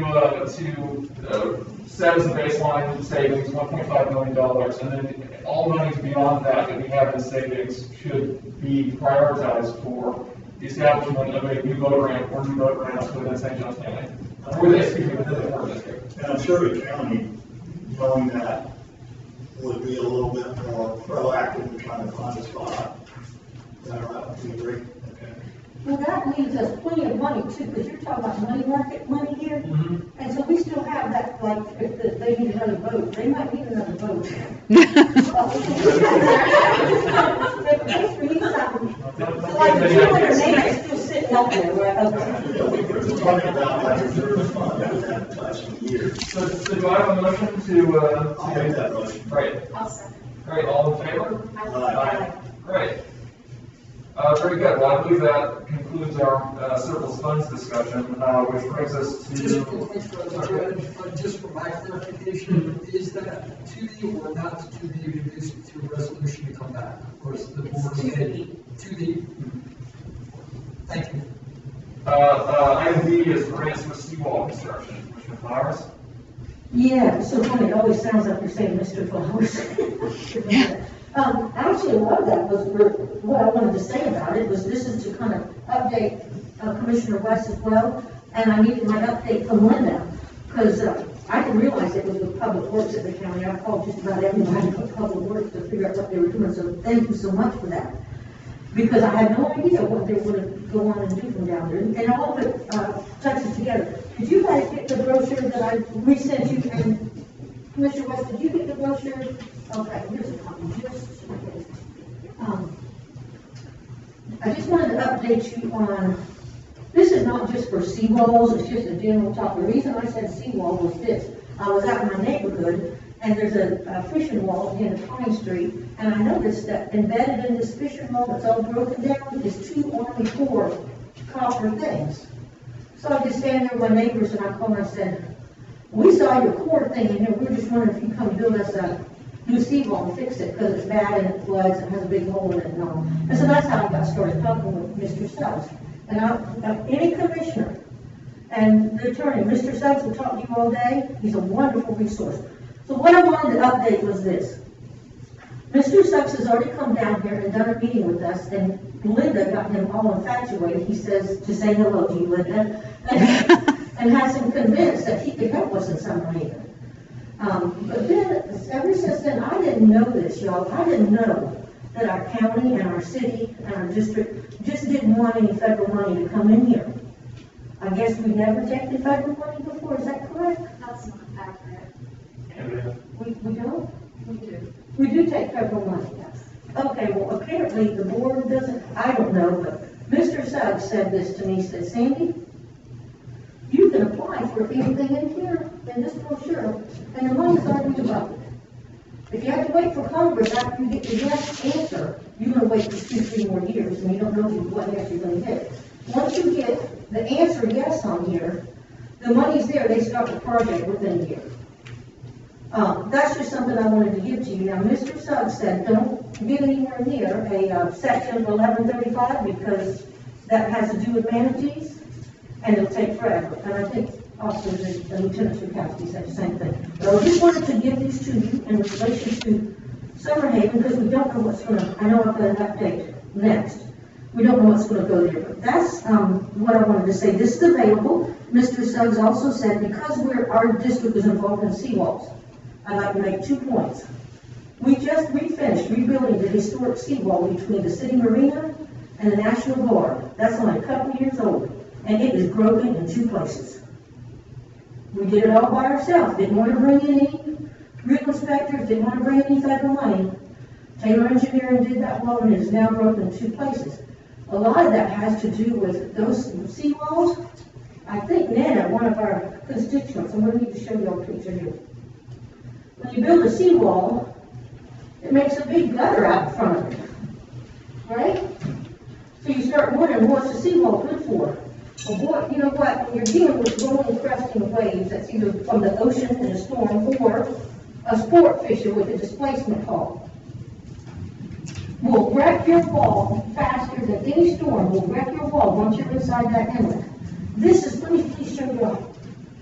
set as a baseline savings $1.5 million, and then all monies beyond that we have in savings should be prioritized for the establishment of a new boat ramp or new boat ramps within St. Johns County, or within the Port District. And I'm sure the county, knowing that, would be a little bit more proactive in trying to find a spot. Is that all right? Do you agree? Okay. Well, that leaves us plenty of money too, because you're talking about money market money here. Mm-hmm. And so we still have that, like, if they need another boat, they might need another boat. So like, the 200 is still sitting out there, right? We're talking about like a reserve fund that was advertised for years. So do I have a motion to, I'll make that motion. Right. I'll second. All right, all in favor? Aye. Great. Very good. Well, I believe that concludes our surplus funds discussion, which brings us to. Just for just for my clarification, is that to be or not to be reduced to a resolution to come back? Or is the board okay? To be. Thank you. Item B is grants for seawall construction. Commissioner Flowers? Yeah, it's so funny, it always sounds like you're saying Mr. Flowers. Actually, a lot of that was for, what I wanted to say about it was this is to kind of update Commissioner West as well, and I needed my update from Linda, because I didn't realize it was with Public Works at the county. I called just about everybody from Public Works to figure out what they were doing, so thank you so much for that. Because I had no idea what they were going to go on and do from down there, and all of it touches together. Did you guys get the brochure that I resent you? And Commissioner West, did you get the brochure? Okay, here's a copy. I just wanted to update you on, this is not just for seawalls, it's just a general talk. The reason I said seawall was this. I was out in my neighborhood, and there's a fishing wall at the end of Pine Street, and I noticed that embedded in this fishing wall that's all broken down is 2 Army Corps copper things. So I just stand there with my neighbors and I called and I said, we saw your core thing in here, we're just wondering if you come build us a new seawall and fix it because it's bad and it floods and has a big hole in it and all. And so that's how I got started talking with Mr. Sells. And any commissioner, And the attorney, Mr. Suggs, will talk to you all day. He's a wonderful resource. So what I wanted to update was this. Mr. Suggs has already come down here and done a meeting with us, and Linda got him all infatuated. He says to say hello to you, Linda, and has him convinced that he could help us in Summer Haven. But then, ever since then, I didn't know this, y'all. I didn't know that our county and our city and our district just didn't want any federal money to come in here. I guess we've never taken federal money before, is that correct? That's not accurate. We don't? We do. We do take federal money. Yes. Okay, well, apparently the board doesn't, I don't know, but Mr. Suggs said this to me, he said, Sandy, you can apply for anything in here, in this brochure, and the money's already developed. If you have to wait for Congress after you get the yes answer, you're gonna wait for 2-3 more years, and you don't know what answer you're gonna get. Once you get the answer yes on here, the money's there, they start the project within a year. That's just something I wanted to give to you. Now, Mr. Suggs said, don't get anywhere near a section 1135 because that has to do with manatees, and it'll take forever. And I think also the Lieutenant Sukowski said the same thing. But I just wanted to give these to you in relation to Summer Haven because we don't know what's going to, I know I've got an update next. We don't know what's going to go there, but that's what I wanted to say. This is available. Mr. Suggs also said because our district is involved in seawalls, I'd like to make 2 points. We just finished rebuilding the historic seawall between the city marina and the National Guard. That's only a couple years old, and it is broken in 2 places. We did it all by ourselves. Didn't want to bring in any real inspectors, didn't want to bring any federal money. Taylor Engineering did that wall, and it is now broken in 2 places. A lot of that has to do with those seawalls. I think Nana, one of our constituents, I'm going to need to show you a picture here. When you build a seawall, it makes a big gutter out in front of it, right? So you start wondering, what's the seawall good for? Well, boy, you know what? When you're dealing with rolling, cresting waves, that's either from the ocean in a storm or a sport fisher with a displacement hull, will wreck your wall faster than any storm will wreck your wall once you're inside that inlet. This is, let me please show you all.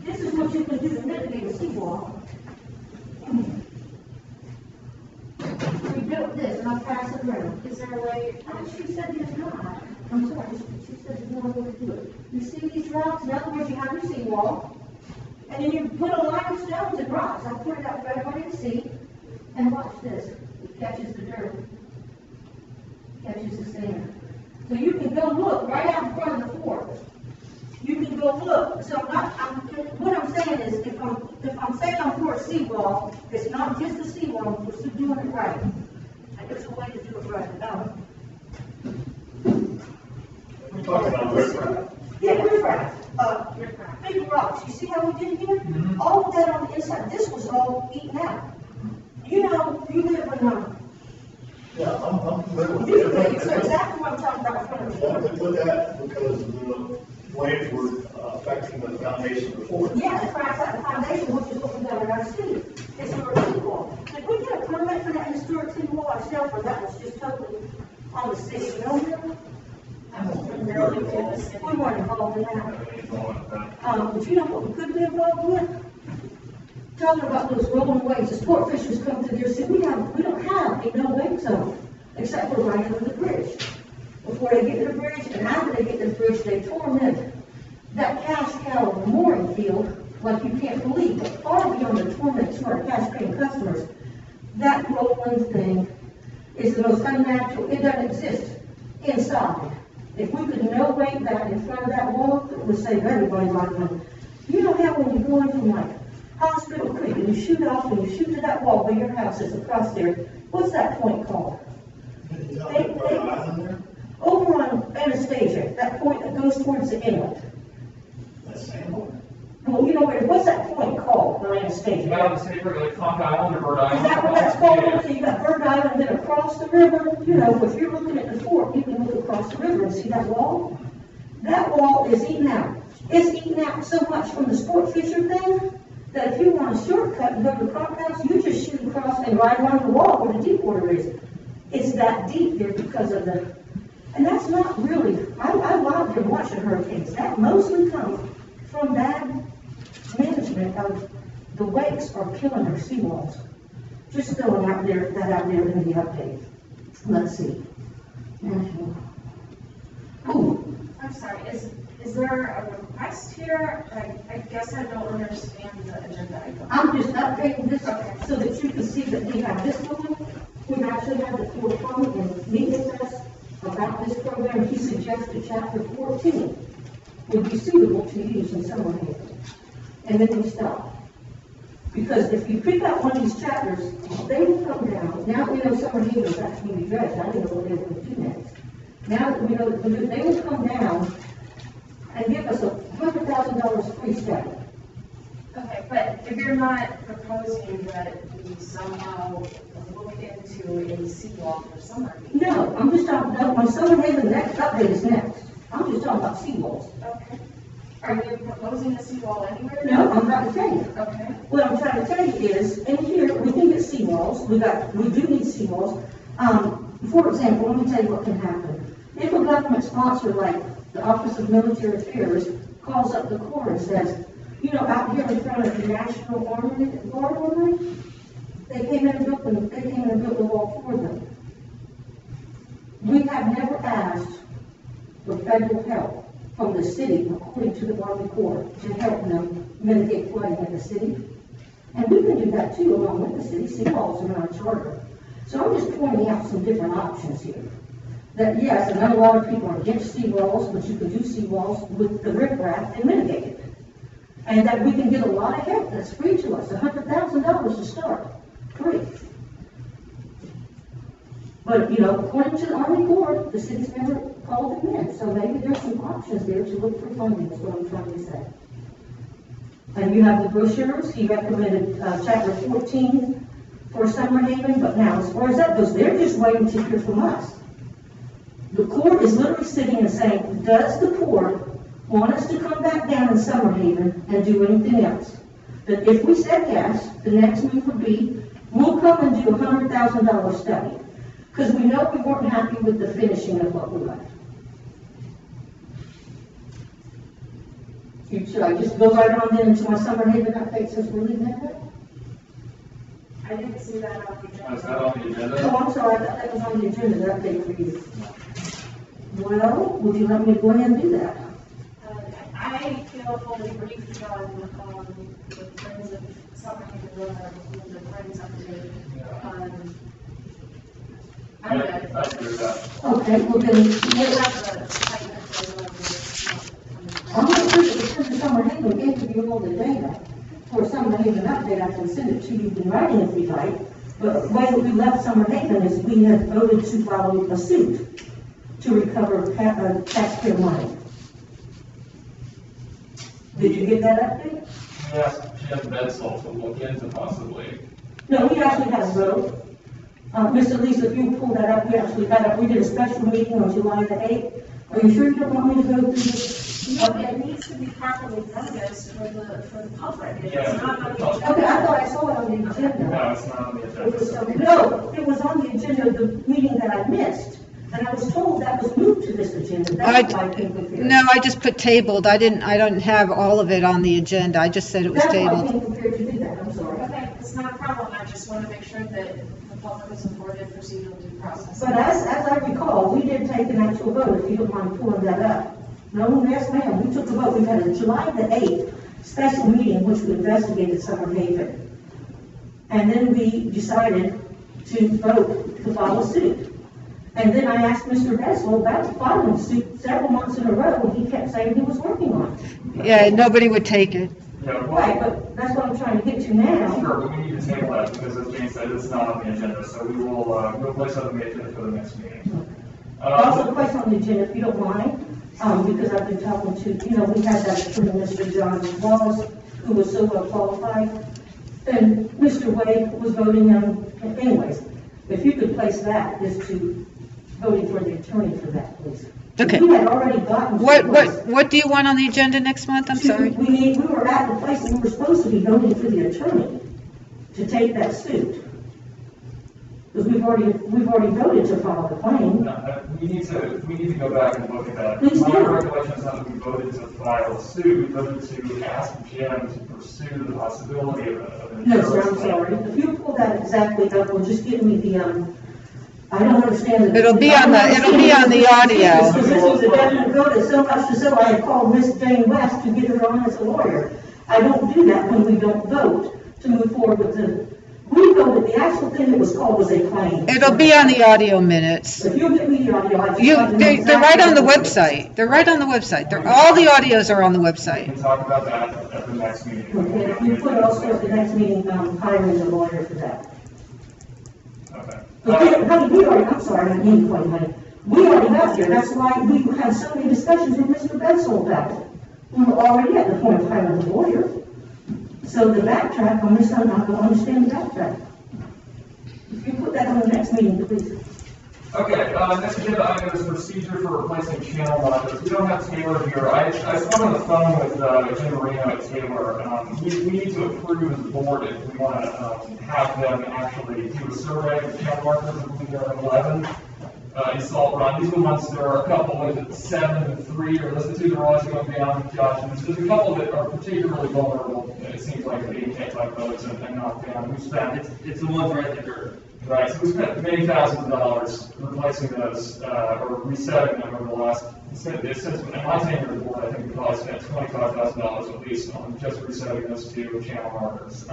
This is what you can do to mitigate a seawall. We built this, and I'll pass it around. Is there a way? She said there's not. I'm sorry, she said there's no way to do it. You see these rocks? In other words, you have your seawall, and then you put a line of stones and rocks. I'll put it out for everybody to see. And watch this. It catches the dirt. Catches the sand. So you can go look right out in front of the fort. You can go look. So what I'm saying is, if I'm saying I'm for a seawall, it's not just a seawall, we're still doing it right. And there's a way to do it right. We're talking about riprap. Yeah, riprap. Big rocks. You see how we did here? Mm-hmm. All of that on the inside. This was all eaten out. You know, you live in Yeah, I'm familiar with you it. so exactly what I'm talking about in front of you. Why did we put that? Because the waves were affecting the foundation of the fort. Yeah, it cracks out the foundation, which is what we got in our city. Historic city wall. Did we get a permit for that historic city wall ourselves, or that was just totally on the city? You know that? We weren't involved in that. But you know what we could be involved with? Talking about those rolling waves, the sport fishers come through there, see, we don't have a no-wake zone, except for right over the bridge. Before they get to the bridge, and after they get to the bridge, they torment that cash cow of a mooring field like you can't believe. But far beyond the torment to our cash paying customers, that rolling thing is the most unnatural. It doesn't exist inside. If we could no-wake that in front of that wall, it would save everybody's life. You know how when you're going from like Hospital Creek and you shoot off and you shoot to that wall where your house is across there, what's that point called? Over on Anastasia, that point that goes towards the inlet. That's Sanborn. Well, you know, what's that point called on Anastasia? About the state like Conch Island or Bird Island. Is that what that's called? So you got Bird Island, then across the river. You know, if you're looking at the fort, you can look across the river and see that wall. That wall is eaten out. It's eaten out so much from the sport fisher thing that if you want a shortcut and go to the Croc House, you just shoot across and ride along the wall where the deep water is. It's that deep there because of and that's not really, I love watching hurricanes. That mostly comes from bad management of the wakes are killing our seawalls. Just throwing that out there in the update. Let's see. Ooh, I'm sorry, is there a request here? I guess I don't understand the agenda item. I'm just updating this so that you can see that we have this one. We've actually had the floor come and meet with us about this program. He suggested chapter 14 would be suitable to use in Summer Haven. And then we stop. Because if you pick out one of these chapters, they will come down. Now we know Summer Haven is actually going to be dredged. I didn't know what they were going to do next. Now that we know that they will come down and give us a $100,000 free study. Okay, but if you're not proposing that we somehow look into a seawall for Summer Haven. No, I'm just talking about, my Summer Haven, the next update is next. I'm just talking about seawalls. Okay. Are you proposing a seawall anywhere? No, I'm trying to tell you. Okay. What I'm trying to tell you is, in here, we can get seawalls, we do need seawalls. For example, let me tell you what can happen. If a government sponsor like the Office of Military Affairs calls up the Corps and says, you know, out here in front of the National Armory, they came in and built the wall for them. We have never asked for federal help from the city, according to the Army Corps, to help them mitigate flooding in the city. And we can do that too, along with the city. Seawalls are in our charter. So I'm just pointing out some different options here. That yes, I know a lot of people are against seawalls, but you can do seawalls with the riprap and mitigate it. And that we can get a lot of help that's free to us, $100,000 to start, free. But, you know, according to the Army Corps, the city's never called them in, so maybe there's some options there to look for funding, is what I'm trying to say. And you have the brochures. He recommended chapter 14 for Summer Haven, but now as far as that goes, they're just waiting to hear from us. The Corps is literally sitting and saying, does the Corps want us to come back down in Summer Haven and do anything else? That if we said yes, the next move would be, we'll come and do a $100,000 study. Because we know we weren't happy with the finishing of what we left. Should I just go right on then into my Summer Haven update since we're leaving that? I didn't see that on the agenda. Is that on the agenda? Oh, I'm sorry, I thought that was on the agenda, the update for you. Well, would you let me go ahead and do that? I feel fully briefed on the Friends of Summer Haven, the Friends update. I'm good. I agree with that. Okay, well then, I'm not sure that the Friends of Summer Haven gave you all the data. For Summer Haven update, I can send it to you in writing if you'd like. But the way that we left Summer Haven is we had voted to follow a suit to recover taxpayer money. Did you get that update? Yes, Jim Bedsall to look into possibly. No, we actually had a vote. Mr. Lisa, if you pull that up, we did a special meeting on July the 8th. Are you sure you don't want me to go through this? No, it needs to be properly noticed for the public. It's not on the agenda. Okay, I thought I saw it on the agenda. No, it's not on the agenda. No, it was on the agenda of the meeting that I missed. And I was told that was moved to this agenda. That's why I came with you. No, I just put tabled. I don't have all of it on the agenda. I just said it was That's why I tabled. came prepared to do that, I'm sorry. Okay, it's not a problem. I just want to make sure that the public is afforded procedural due process. But as I recall, we did take an actual vote, if you don't mind pulling that up. No, yes, ma'am, we took a vote. We had a July the 8th special meeting in which we investigated Summer Haven. And then we decided to vote to follow suit. And then I asked Mr. Bessel about following suit several months in a row, and he kept saying he was working on it. Yeah, nobody would take it. Yeah, Right, but that's what I'm trying to get to now. Sure, but we need to table that because as Jane said, it's not on the agenda, so we will, we'll place it on the agenda for the next meeting. Also, place on the agenda, if you don't mind, because I've been talking to, you know, we had that from Mr. John Wallace, who was so well qualified, and Mr. Wade was voting on, anyways, if you could place that as to voting for the attorney for that, please. Okay. We had already gotten. What do you want on the agenda next month? I'm sorry. We were at the place and we were supposed to be voting for the attorney to take that suit. Because we've already voted to file the claim. We need to go back and look at that. Please My do. recollection is not that we voted to file a suit, we voted to ask Jim to pursue the possibility of an No, insurance sir, I'm claim. sorry. If you pull that exactly up, or just give me the, I don't understand the. It'll be on the audio. Because this was a definite vote, it's so much so I had called Miss Jane West to get her on as a lawyer. I don't do that when we don't vote to move forward with we voted, the actual thing that was called was a claim. It'll be on the audio minutes. If you get me the audio, I just like to know They're right on the exactly- website. They're right on the website. All the audios are on the We website. can talk about that at the next meeting. Okay, if you put also at the next meeting, hiring a lawyer for that. Okay. Honey, we already, I'm sorry, I didn't mean to call you honey. We already got there, that's why we had so many discussions with Mr. Bedsole about it. We were already at the point of hiring a lawyer. So the backtrack on this, I'm not going to understand the backtrack. If you put that on the next meeting, please. Okay, next agenda item is procedure for replacing channel monitors. We don't have Taylor here. I spoke on the phone with Jim Marino at Taylor. We need to approve as a board if we want to have them actually do a survey of channel markers. I believe there are 11 installed around. These are the ones, there are a couple, what is it, 7 and 3 are listed to, they're always going down, Josh. And there's a couple that are particularly vulnerable. It seems like they can't type those and knock down. We spent, It's the ones right in the dirt. right, so we spent many thousands of dollars replacing those, or resetting them over the last, since in my tenure on the board, I think we probably spent $25,000 at least on just resetting those two channel markers.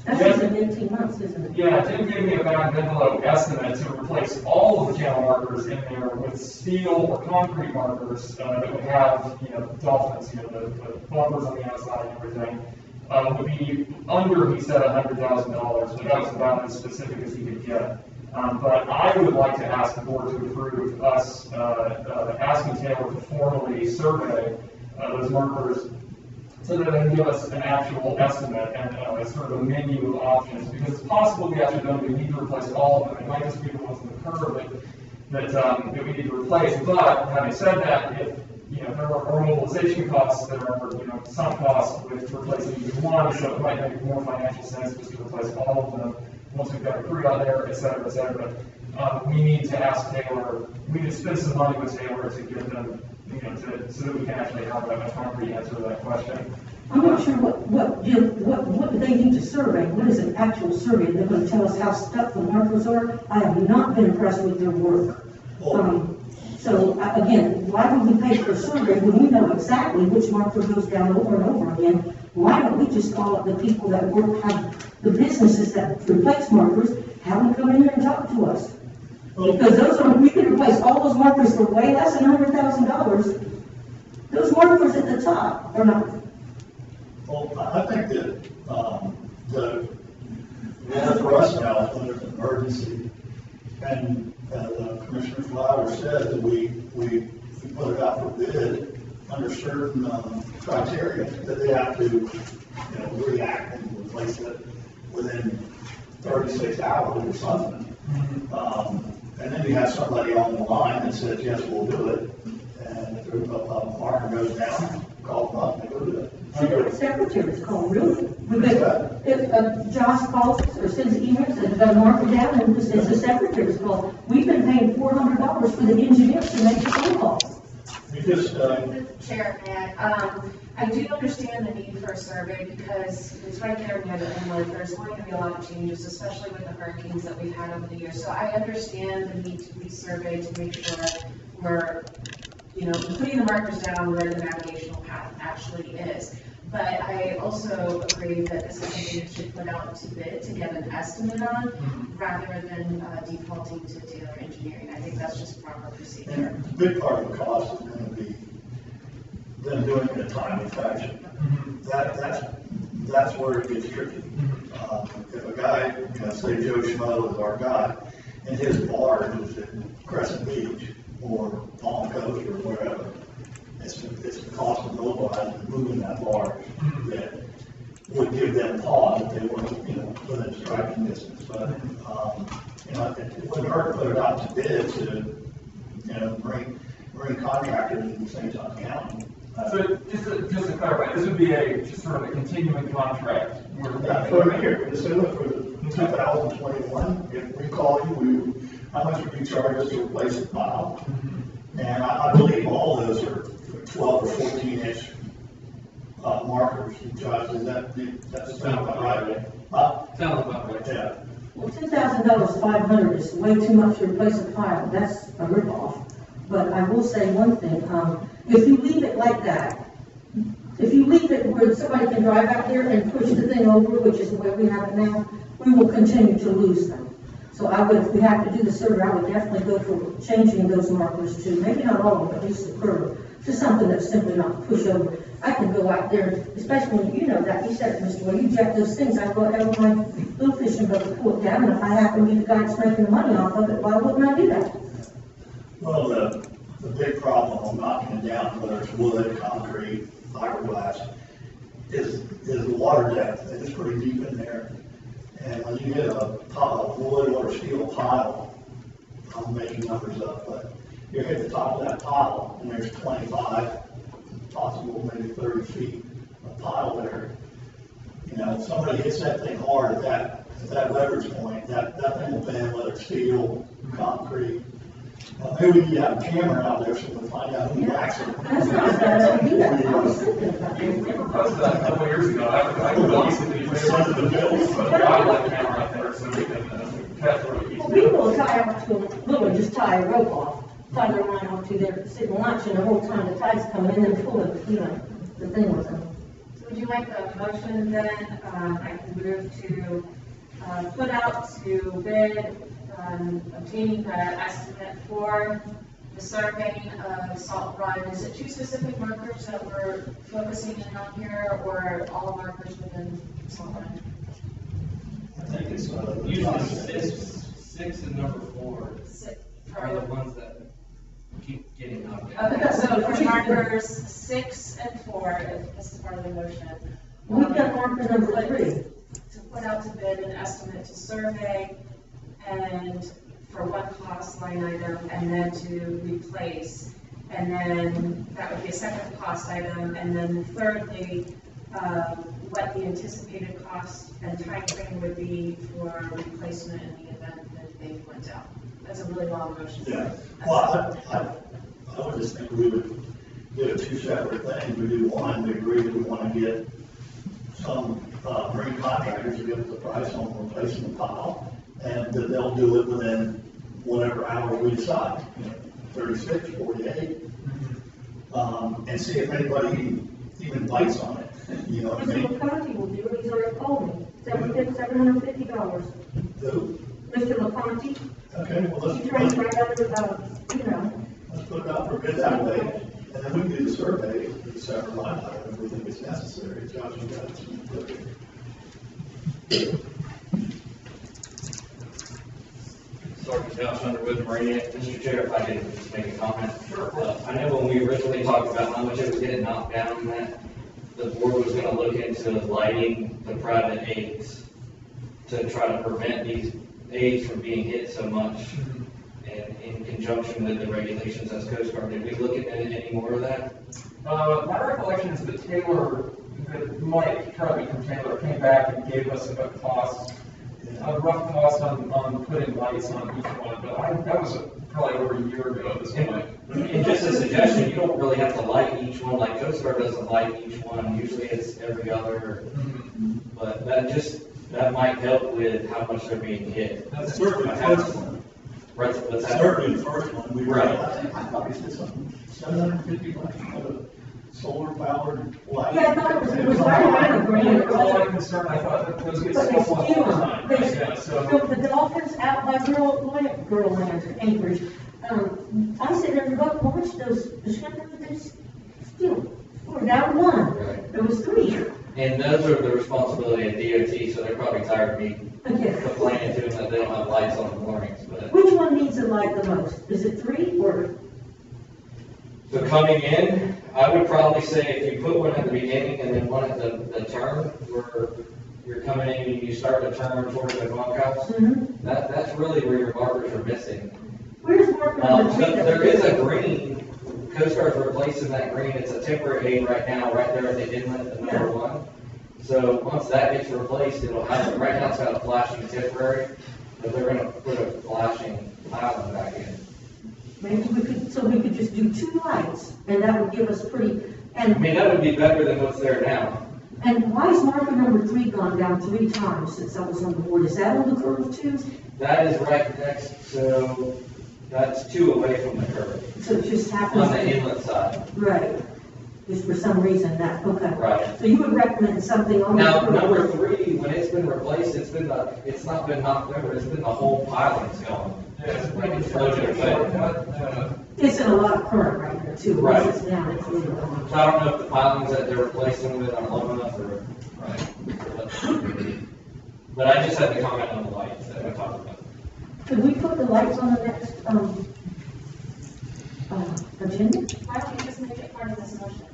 That's just in 18 months, isn't it? Yeah, Jim gave me a back envelope estimate to replace all of the channel markers in there with steel or concrete markers that would have, dolphins, the bumpers on the outside and everything. Would be under, he said, $100,000, but that was about as specific as he could get. But I would like to ask the board to approve us asking Taylor to formally survey those markers so that they can give us an actual estimate and sort of a menu of options, because it's possible we actually don't even need to replace all of them. It might just be the ones in the curve that we need to replace. But having said that, if there are mobilization costs, there are some costs with replacing each one, so it might make more financial sense just to replace all of them once we've got a crew out there, et cetera, et cetera. We need to ask Taylor, we need to spend some money with Taylor to get them, so that we can actually have a concrete answer to that question. I'm not sure what do they need to survey? What is an actual survey? They're going to tell us how stuck the markers are? I have not been impressed with their work. So again, why would we pay for a survey when we know exactly which marker goes down over and over again? Why don't we just call up the people that have the businesses that replace markers, have them come in here and talk to us? Because we can replace all those markers for way less than $100,000. Those markers at the top are not. Well, I think that, for us now, when there's an emergency, and Commissioner Flowers said that we put it out for bid under certain criteria, that they have to, react and replace it within 36 hours or something. And then you have somebody on the line that says, yes, we'll do it. And if a marker goes down, call them up, they go do it. Secretaries call, really? If Josh calls or sends emails and the marker down, and it's the secretary's call. We've been paying $400 for the engineers to make the phone call. Chair, I do understand the need for a survey because it's right there near the inlet. There's going to be a lot of changes, especially with the hurricanes that we've had over the years. So I understand the need to be surveyed to make sure we're, putting the markers down where the navigational path actually is. But I also agree that this is something you should put out to bid to get an estimate on, rather than defaulting to Taylor Engineering. I think that's just proper procedure. And a big part of the cost is going to be them doing it in a timely fashion. That's where it gets tricky. If a guy, say Joe Schmo is our guy, and his barge is at Crescent Beach or Palm Coast or wherever, it's the cost of mobilizing and moving that barge that would give them pause if they weren't, within striking distance. But, it wouldn't hurt to put it out to bid to, bring contractors in St. Johns County So just to clarify, this would be just sort of a continuing contract. For a year, this is for the 2021, if we call you, how much would you charge us to replace the pile? And I believe all those are 12 or 14 inch markers. Josh, that sound about right? Sounds about right. Yeah. Well, $10,000, 500 is way too much to replace a pile, that's a ripoff. But I will say one thing, if you leave it like that, if you leave it where somebody can drive out there and push the thing over, which is the way we have it now, we will continue to lose them. So I would, if we have to do the survey, I would definitely go for changing those markers to, maybe not all of them, but at least the curve, to something that's simply not push over. I can go out there, especially when you know that, you said it, Mr. Well, you jack those things, I go out there with my little fishing boat to pull it down, and if I happen to be the guy that's making the money off of it, why wouldn't I do that? Well, the big problem on knocking it down, whether it's wood, concrete, fiberglass, is the water depth. It's pretty deep in there. And when you hit a wood or steel pile, I'm making numbers up, but you hit the top of that pile, and there's 25, possible maybe 30 feet of pile there. You know, if somebody hits that thing hard at that leverage point, that thing will bend, whether it's steel, concrete. Maybe we need to have a camera out there so we can find out who whacks it. That's not a bad idea, I was thinking about We it. proposed that a couple years ago. I would obviously put a wildlife camera out there so we can catch what we Well, people tie up to, literally just tie a rope off, tie their line off to their sitting watching the whole time the tide's coming in and pull it, the thing with them. So would you like a motion then? I can move to put out to bid, obtaining the estimate for the surveying of Salt Run. Is it two specific markers that we're focusing in on here, or all markers within Salt Run? I think it's Usually six and number 4 Six. are the ones that keep getting knocked down. Okay, so for markers 6 and 4, if this is part of the motion. We've got marker number 3. To put out to bid an estimate to survey and for one cost line item, and then to replace. And then that would be a second cost item. And then thirdly, what the anticipated cost and timeframe would be for replacement in the event that they went out. That's a really long motion. Yeah, well, I would just think we would do two separate things. We do one, we agree that we want to get some marine contractors to give us a price on replacing the pile, and that they'll do it within whatever hour we decide, 36, 48, and see if anybody even bites on it. You know what I mean? Mr. McCarthy will do it, he's already told me, $750. Who? Mr. McCarthy, Okay, well, he trains right out of, let's put it out for bid that way, and then we can do the survey, the separate line item if we think it's necessary. Josh, you got it. Sergeant Josh Underwood, Marine. Mr. Chair, if I could just make a comment. Sure. I know when we originally talked about how much it was getting knocked down, that the board was gonna look into lighting the private aids to try to prevent these aids from being hit so much, and in conjunction with the regulations as Coast Guard. Did we look at any more of that? My recollection is that Taylor, that Mike Charlie from Taylor came back and gave us a rough cost on putting lights on each one, but that was probably over a year ago at this point. And just a suggestion, you don't really have to light each one, like Coast Guard doesn't light each one, usually it's every other, but that might help with how much they're being hit. That's certainly the first one. Right, what's that? Certainly the first one. We Right. I thought we said something, 750 bucks for the solar powered light. yeah, I thought it was right around a grand. All I'm concerned, I thought that those get But they sold all steal the them. time. They Yeah, so. so the Dolphins out by Girl Land, Anchorage. I said, every buck watch those descriptors, they steal. We're down one. Right. There was 3. And those are the responsibility of DOT, so they're probably tired of me Okay. complaining to them that they don't have lights on the moorings, but. Which one needs a light the most? Is it 3 or? So coming in, I would probably say if you put one at the beginning and then one at the turn, where you're coming in and you start to turn towards the bunkhouse, that's really where your markers are missing. Where's marker number 3? There is a green Coast Guard's replacing that green, it's a temporary aid right now, right there at the inlet of number one. So once that gets replaced, it'll have, right now it's got a flashing temporary, but they're gonna put a flashing island back in. Maybe we could just do 2 lights, and that would give us pretty, I mean, that would be better than what's there now. and why is marker number 3 gone down 3 times since I was on the board? Is that on the curve too? That is right next, so that's 2 away from the curve, So it just happens. on the inlet side. Right. Just for some reason that, okay. Right. So you would recommend something on the Now, curve? number 3, when it's been replaced, it's not been knocked over, it's been the whole piling's gone. Like it's floated away. It's in a lot of current right there too. Right. Once it's down, it's really gone. So I don't know if the pilings that they're replacing with are low enough or. But I just had to comment on the lights that we talked about. Could we put the lights on the next, agenda? Why don't you just make it part of this motion?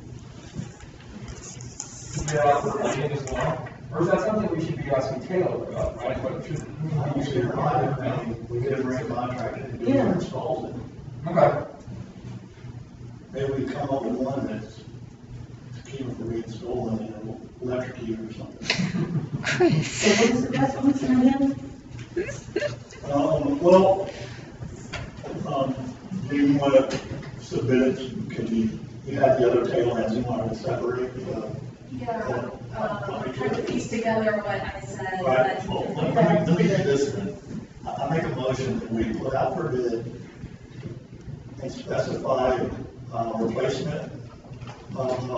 Yeah, for lighting as well. Or is that something we should be asking Taylor about, right? What should, You should remind them, I mean, we get a grant contractor to do it, Yeah. installs it. okay. Maybe we come up with one that's keen for being stolen, you know, electrocute or something. So what is the resolution again? Do you want to submit it, can you have the other tail ends, you want to separate? Yeah, I'm trying to piece together what I said. Right, but- well, let me do this then. I make a motion that we put out for bid and specify replacement of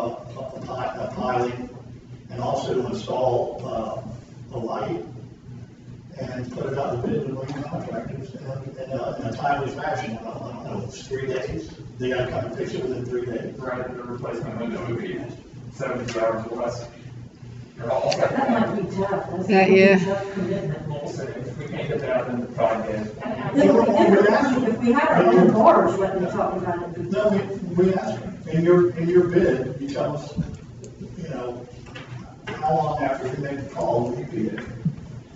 a piling and also install a light and put it out to bid to marine contractors in a timely fashion. I don't know, it's 3 days. They got to come and fix it within 3 days. Right, the replacement window would be 70 hours or less. You're all set. That might be tough. That's Yeah, a yeah. tough commitment. We'll see. If we can't get that, then 5 days. If we had our own bars, let me talk about it. No, we ask, in your bid, you tell us, you know, how long after we make the call will you bid?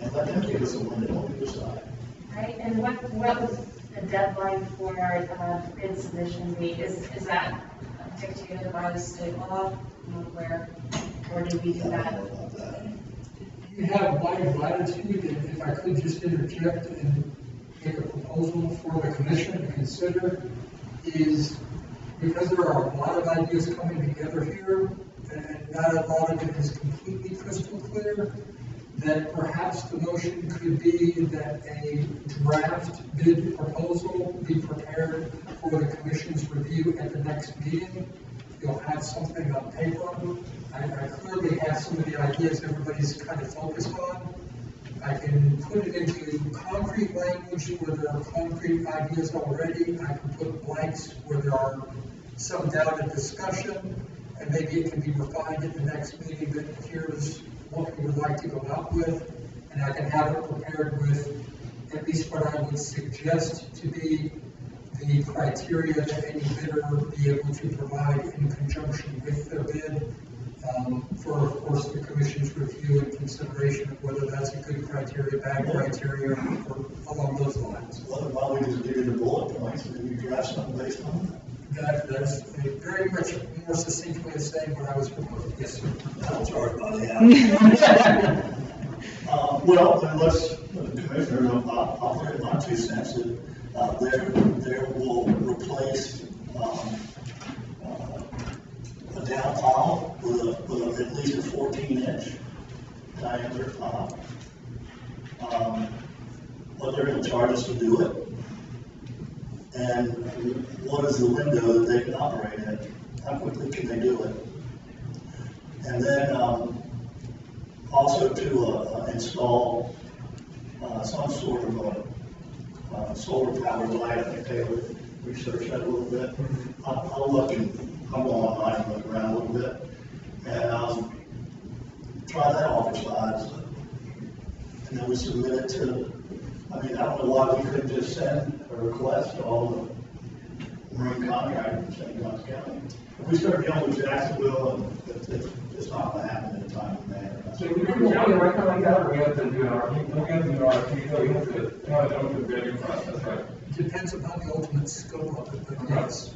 And let them give us a window to decide. Right, and what was the deadline for bid submission be? Is that dictated by the state law, where, or do we do that? You have wide latitude, and if I could just interject and make a proposal for the commission to consider, is because there are a lot of ideas coming together here, and not a lot of it is completely crystal clear, that perhaps the motion could be that a draft bid proposal be prepared for the commission's review at the next meeting. You'll have something on paper. I clearly have some of the ideas everybody's kind of focused on. I can put it into concrete language where there are concrete ideas already. I can put blanks where there are some doubt and discussion, and maybe it can be refined at the next meeting that here's what we would like to go out with, and I can have it prepared with at least what I would suggest to be the criteria that any bidder be able to provide in conjunction with their bid, for, of course, the commission's review and consideration of whether that's a good criteria, bad criteria, or along those lines. Why don't we just give you the bullet points and then you draft something based on That's a very much more succinct way of saying what I was proposing. Yes, sir. that? I'll charge by the hour. Well, then let's, the commissioner, I'll put in my 2 cents that there will replace a down tile with at least a 14-inch diameter tile. But they're going to charge us to do it. And what is the window that they can operate in? How quickly can they do it? And then also to install some sort of a solar powered light. I think they would research that a little bit. I'll look and I'll go online and look around a little bit and try that on for size. And then we submit it to, I mean, I don't know why we couldn't just send a request to all the marine contractors in St. Johns County. If we start dealing with Jacksonville, and it's not going to happen in a timely manner. So we can county right like that, or we have to do an RFP, we have to do an RFP, so we have to have an open bidding process, right? Depends upon the ultimate scope of it, but yes.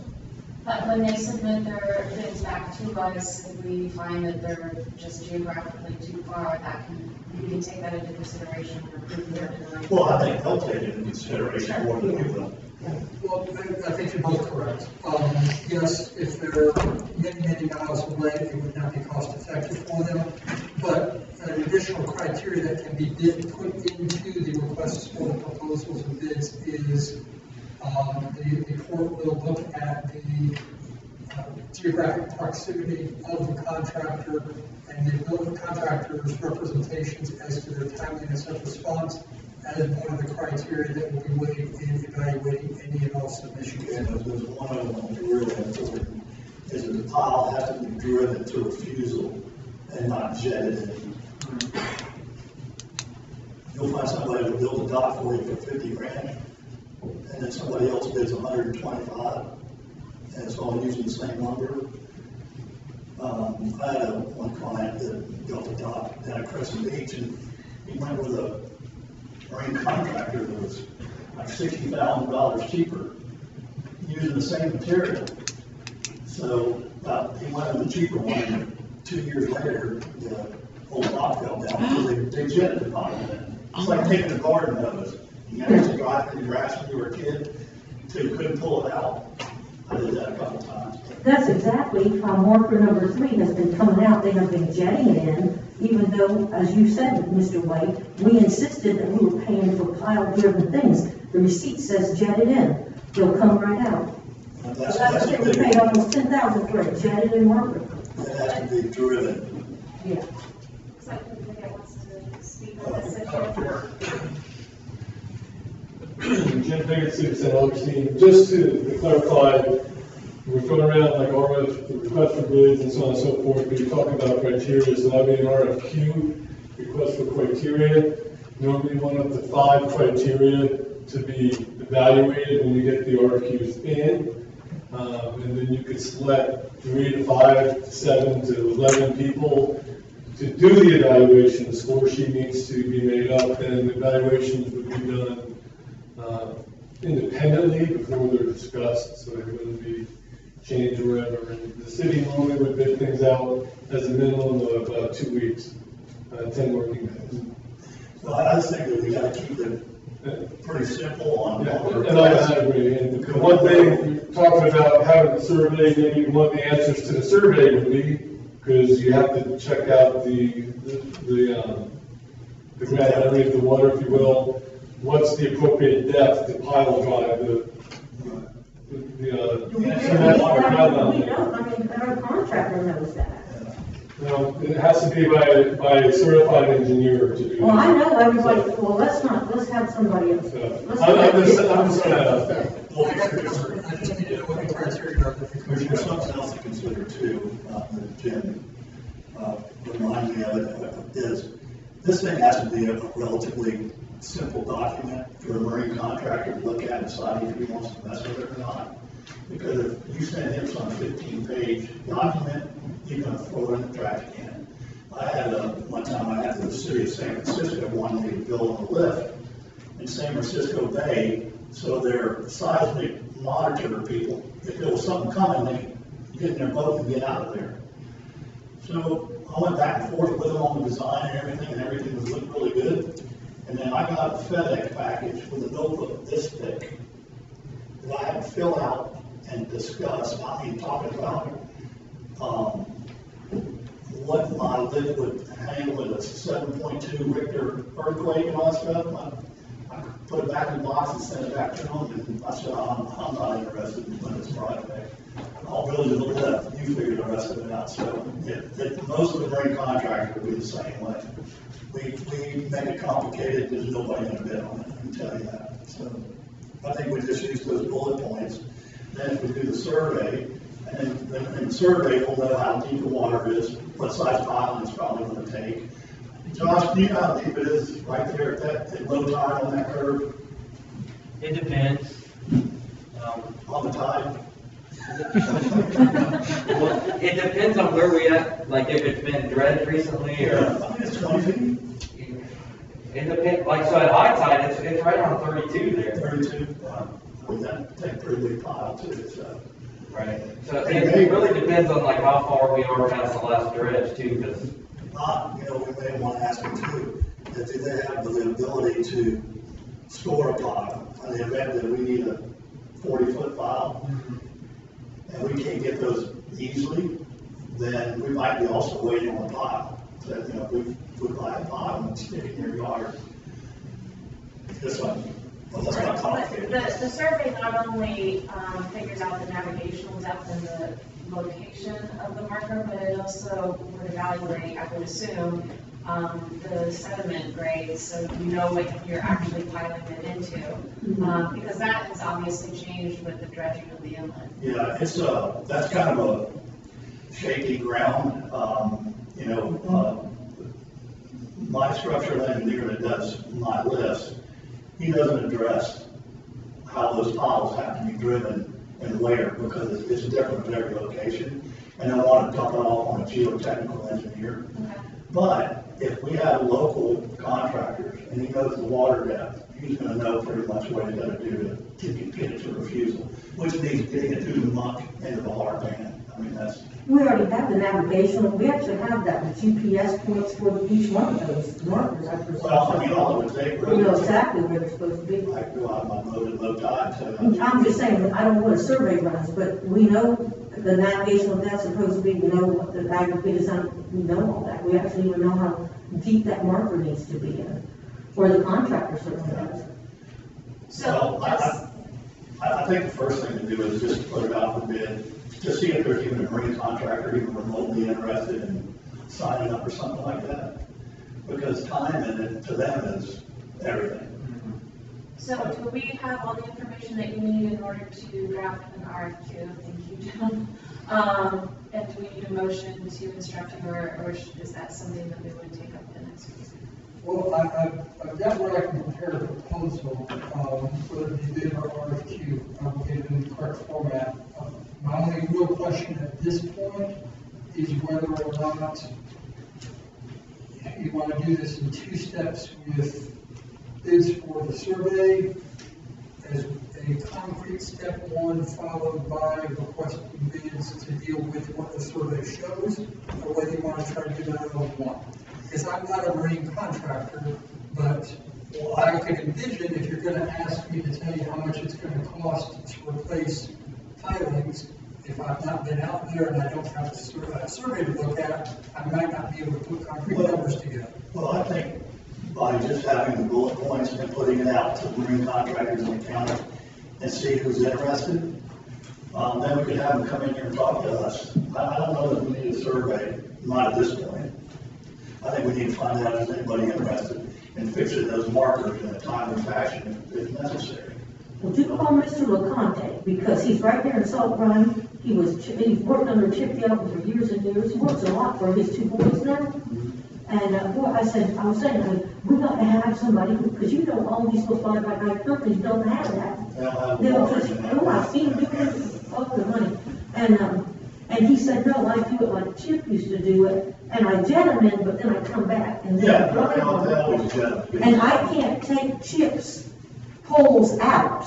But when they submit their bids back to us, if we find that they're just geographically too far, we can take that into consideration and approve their design. Well, I think they'll take it into consideration more than we will. Well, I think you're both correct. Yes, if they're many, many miles away, it would not be cost effective for them. But an additional criteria that can be put into the requests for the proposals and bids is the court will look at the geographic proximity of the contractor and the contractor's representations as to their timeliness of response as one of the criteria that will be weighed in evaluating any and all submissions. And there's one of them that really important, is that the pile has to be driven to refusal and not jetted in. You'll find somebody who will build a dock for you for 50 grand, and then somebody else bids 125, and it's all using the same lumber. I had one client that built a dock down at Crescent Beach, and he went with a marine contractor that was like $60,000 cheaper, using the same material. So he went with the cheaper one, and 2 years later, the whole dock fell down because they jetted the bottom of it. It's like taking a garden hose. You know, to drive through the grass when you were a kid, until you couldn't pull it out. I did that a couple times. That's exactly how marker number 3 has been coming out. They have been jetting it in, even though, as you said, Mr. White, we insisted that we were paying for pile-driven things. The receipt says jetted in. They'll come right out. So that's what they were paid almost $10,000 for it, jetted in marker. It has to be driven. Yeah. So I think Vivian wants to speak on this. Jim Piggott, Citizen Augustine. Just to clarify, we're going around like RF, the request for bids and so on and so forth, but you're talking about criteria, so that'd be an RFQ, request for criteria. Normally one up to 5 criteria to be evaluated when you get the RFQs in. And then you could select 3 to 5 to 7 to 11 people to do the evaluation. The score sheet needs to be made up, and the evaluations would be done independently before they're discussed, so they wouldn't be changed or whatever. And the city normally would bid things out as a minimum of 2 weeks, 10 working days. So I just think that we got to keep it pretty simple on. Yeah, and I agree. And the one thing, talking about having the survey, maybe one of the answers to the survey would be, because you have to check out the gravity of the water, if you will. What's the appropriate depth to pile drive cement underground? We don't, I mean, our contractor knows that. No, it has to be by a certified engineer to do that. Well, I know everybody, well, let's have somebody else. I'm just gonna. I just need to know what the criteria are. There's something else to consider too, that Jim reminded me of it, is this thing has to be a relatively simple document for a marine contractor to look at and decide if he wants to mess with it or not. Because if you send him some 15-page document, he's going to throw it in the trash can. I had one time I had the city of San Francisco wanted me to build a lift in San Francisco Bay, so their seismic monitor people, if there was something coming, they could get in their boat and get out of there. So I went back and forth with them on the design and everything was looking really good. And then I got a FedEx package with a notebook this thick that I had to fill out and discuss. I mean, talking about what my lift would handle with a 7.2 Richter earthquake and all that stuff. I put it back in the box and sent it back to them, and I said, I'm not interested in this project. I'll build it a lift. You figure the rest of it out. So most of the marine contractors will be the same way. We make it complicated, there's nobody going to bid on it, I can tell you that. So I think we just use those bullet points. Then if we do the survey, and the survey will know how deep the water is, what size pile it's probably going to take. Josh, do you know how deep it is right there at low tide on that curve? It depends. On the tide? Well, it depends on where we at, like if it's been dredged recently or. I mean, it's 20 feet. It depends, like so at high tide, it's right around 32 there. 32. We got to take a pretty big pile too, so. Right, so it really depends on like how far we are past the last dredge too, because. You know, we may want to ask them too, that do they have the ability to store a bottom in the event that we need a 40-foot file, and we can't get those easily, then we might be also waiting on a bottom. That, you know, we buy a bottom and stick it in your yard. This one, well, that's not complicated. The survey not only figures out the navigational depth and the location of the marker, but it also would evaluate, I would assume, the sediment grade, so you know what you're actually piling it into, because that has obviously changed with the dredging of the inlet. Yeah, it's that's kind of a shaky ground. You know, my structural engineer that does my list, he doesn't address how those piles have to be driven and where, because it's different in every location, and I want to dump it off on a geotechnical engineer. Okay. But if we have local contractors and he knows the water depth, he's going to know pretty much what he's got to do to get it to refusal, which means getting it through the muck into the hard pan. I mean, that's. We already have the navigation, we actually have that, the GPS points for each one of those markers. Well, I mean, all it would take We really. know exactly where they're supposed to be. I go out my boat at low tide, so. I'm just saying, I don't know what a survey runs, but we know the navigation of that's supposed to be, we know what the aggregate is on, we know all that. We actually even know how deep that marker needs to be in, or the contractor certainly does. So, I think the first thing to do is just put it out for bid, to see if there's even a marine contractor even remotely interested in signing up or something like that. Because time in it to them is everything. so do we have all the information that you need in order to draft an RFQ? Thank you, John. And do we need a motion to instruct you, or is that something that we would take up the next week? Well, I've got where I can prepare a proposal, whether it be bid or RFQ, I will get it in the correct format. My only real question at this point is whether or not you want to do this in two steps with bids for the survey as a concrete step one, followed by requesting bids to deal with what the survey shows, or whether you want to try to do that all in one. Because I'm not a marine contractor, but I could envision if you're going to ask me to tell you how much it's going to cost to replace pilings, if I've not been out there and I don't have a survey to look at, I might not be able to put concrete numbers together. Well, I think by just having the bullet points and putting it out to marine contractors in the county and see who's interested, then we could have them come in here and talk to us. I don't know that we need a survey, not at this point. I think we need to find out if there's anybody interested in fixing those markers in a timely fashion if necessary. Well, do call Mr. LeConte, because he's right there in Salt Run. He's worked under Chip Delton for years and years. He works a lot for his two boys now. And boy, I was saying, we got to have somebody, because you know all these little fly-by-night companies don't have that. They'll just, I've seen them do it, oh, the money. And he said, no, I do it like Chip used to do it, and I jet them in, but then I come back and then I dry them. And I can't take Chip's poles out.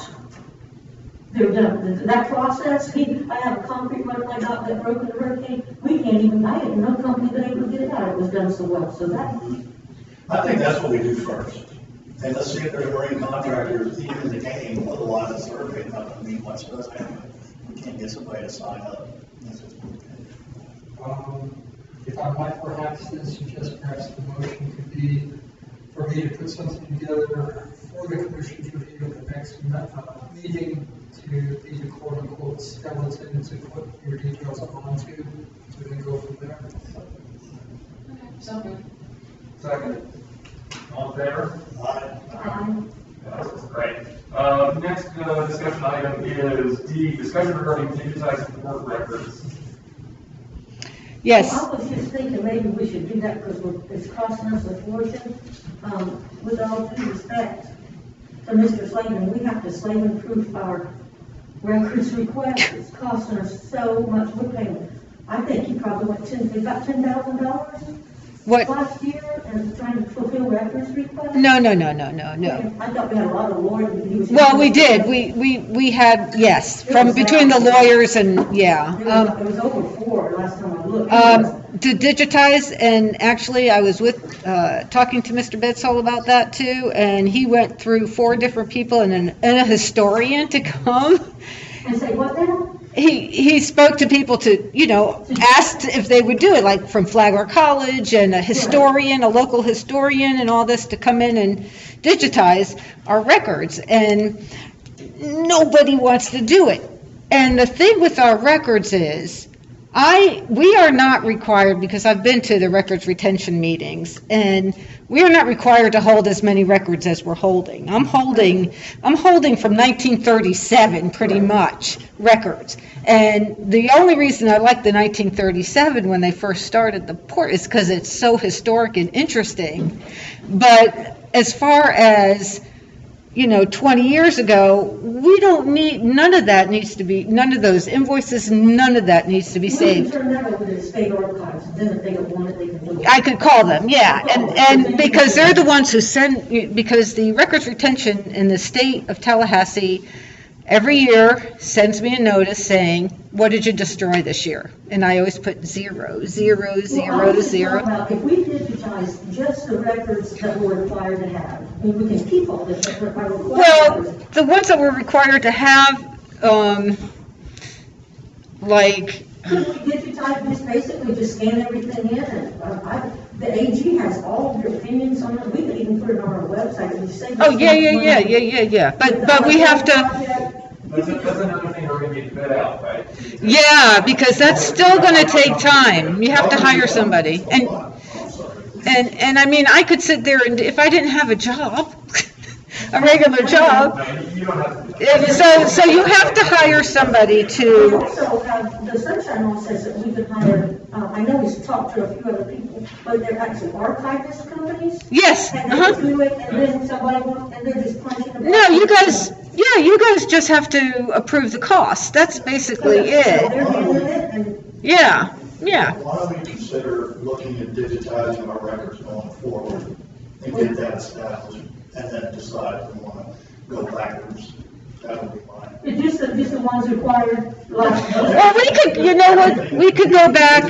They're done. That process, I have a concrete run like that that broke in the hurricane. We can't even, I had no company that able to get it out. It was done so well. So that. I think that's what we do first. And let's see if there's marine contractors even in the game, otherwise the survey not going to mean much to us anyway. We can't get somebody to sign up. If I might perhaps then suggest perhaps the motion could be for me to put something together for the commission's review at the next meeting to be the quote unquote skeleton to put your details onto to then go from there. Okay, so good. Second. All in favor? Aye. Yeah, this is great. Next discussion item is D, discussion regarding digitized court records. Yes. I was just thinking maybe we should do that because it's costing us a fortune. With all due respect to Mr. Slavin, we have to Slavin-proof our records request. It's costing us so much. We're paying, I think he probably went about $10,000. What? last year and trying to fulfill records requests? No. I thought we had a lot of lawyers. He was- Well, we did. We had, yes, from between the lawyers and, yeah. It was over 4 last time I looked. To digitize, and actually I was talking to Mr. Bedsall about that too, and he went through 4 different people and a historian to come. And say, what now? He spoke to people to, asked if they would do it, like from Flagler College and a historian, a local historian and all this to come in and digitize our records, and nobody wants to do it. And the thing with our records is, we are not required, because I've been to the records retention meetings, and we are not required to hold as many records as we're holding. I'm holding from 1937, pretty much, records. And the only reason I like the 1937 when they first started the port is because it's so historic and interesting. But as far as 20 years ago, we don't need, none of those invoices, none of that needs to be saved. Turn that over to the state archives, then if they don't want it, they can do it. I could call them, yeah, and because they're the ones who send, because the records retention in the state of Tallahassee every year sends me a notice saying, what did you destroy this year? And I always put 0, 0, 0, 0. If we digitize just the records that we're required to have, and we can keep all this, but our Well, the ones that we're required to have, like... Could we digitize, just scan everything in? And, the AG has all of your opinions on it. We could even put it on our website and say. Oh, yeah. But we have to... That's another thing we're going to need to bid out, right? Yeah, because that's still going to take time. You have to hire somebody. And I mean, I could sit there and if I didn't have a job, a regular job, so you have to hire somebody to. Also, the Sunshine Law says that we could hire, I know he's talked to a few other people, but they're actually archivist companies. Yes. And they do it, and then somebody, and they're just punching them. No, you guys just have to approve the cost. That's basically it. Yeah. Why don't we consider looking at digitizing our records going forward and get that established, and then decide if we want to go backwards? That would be fine. It's just the ones required. Well, we could, we could go back.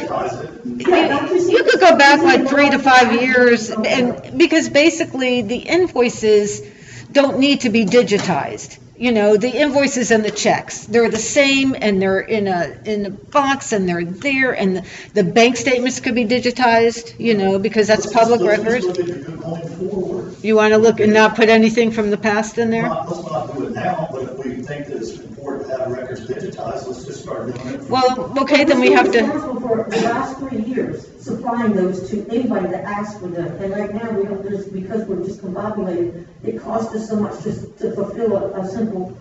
You could go back like 3 to 5 years, and because basically the invoices don't need to be digitized. The invoices and the checks, they're the same, and they're in a box, and they're there, and the bank statements could be digitized, because that's public records. You want to look and not put anything from the past in there? Let's not do it now, but if we think that it's important to have records digitized, let's just start doing it. Well, okay, then we have to. For the last 3 years, supplying those to anybody that asks for them, and right now we don't because we're just combobulated. It costs us so much just to fulfill a simple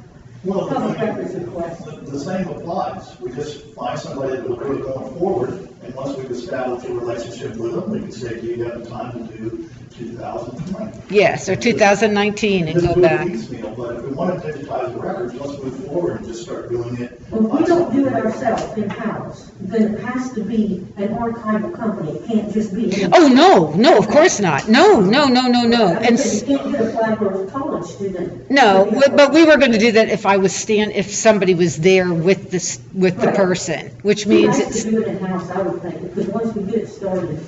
public records request. The same applies. We just find somebody that will do it going forward, and once we've established a relationship with them, we can say, do you have the time to do 2020? Yes, or 2019 and go back. But if we want to digitize the records, let's move forward and just start doing it. Well, if we don't do it ourselves in-house, then it has to be an archival company. It can't just be. Oh, no, of course not. No. And you can't get a Flagler College student. No, but we were going to do that if somebody was there with the person, which means it's. We have to do it in-house, I would think, because once we get it started.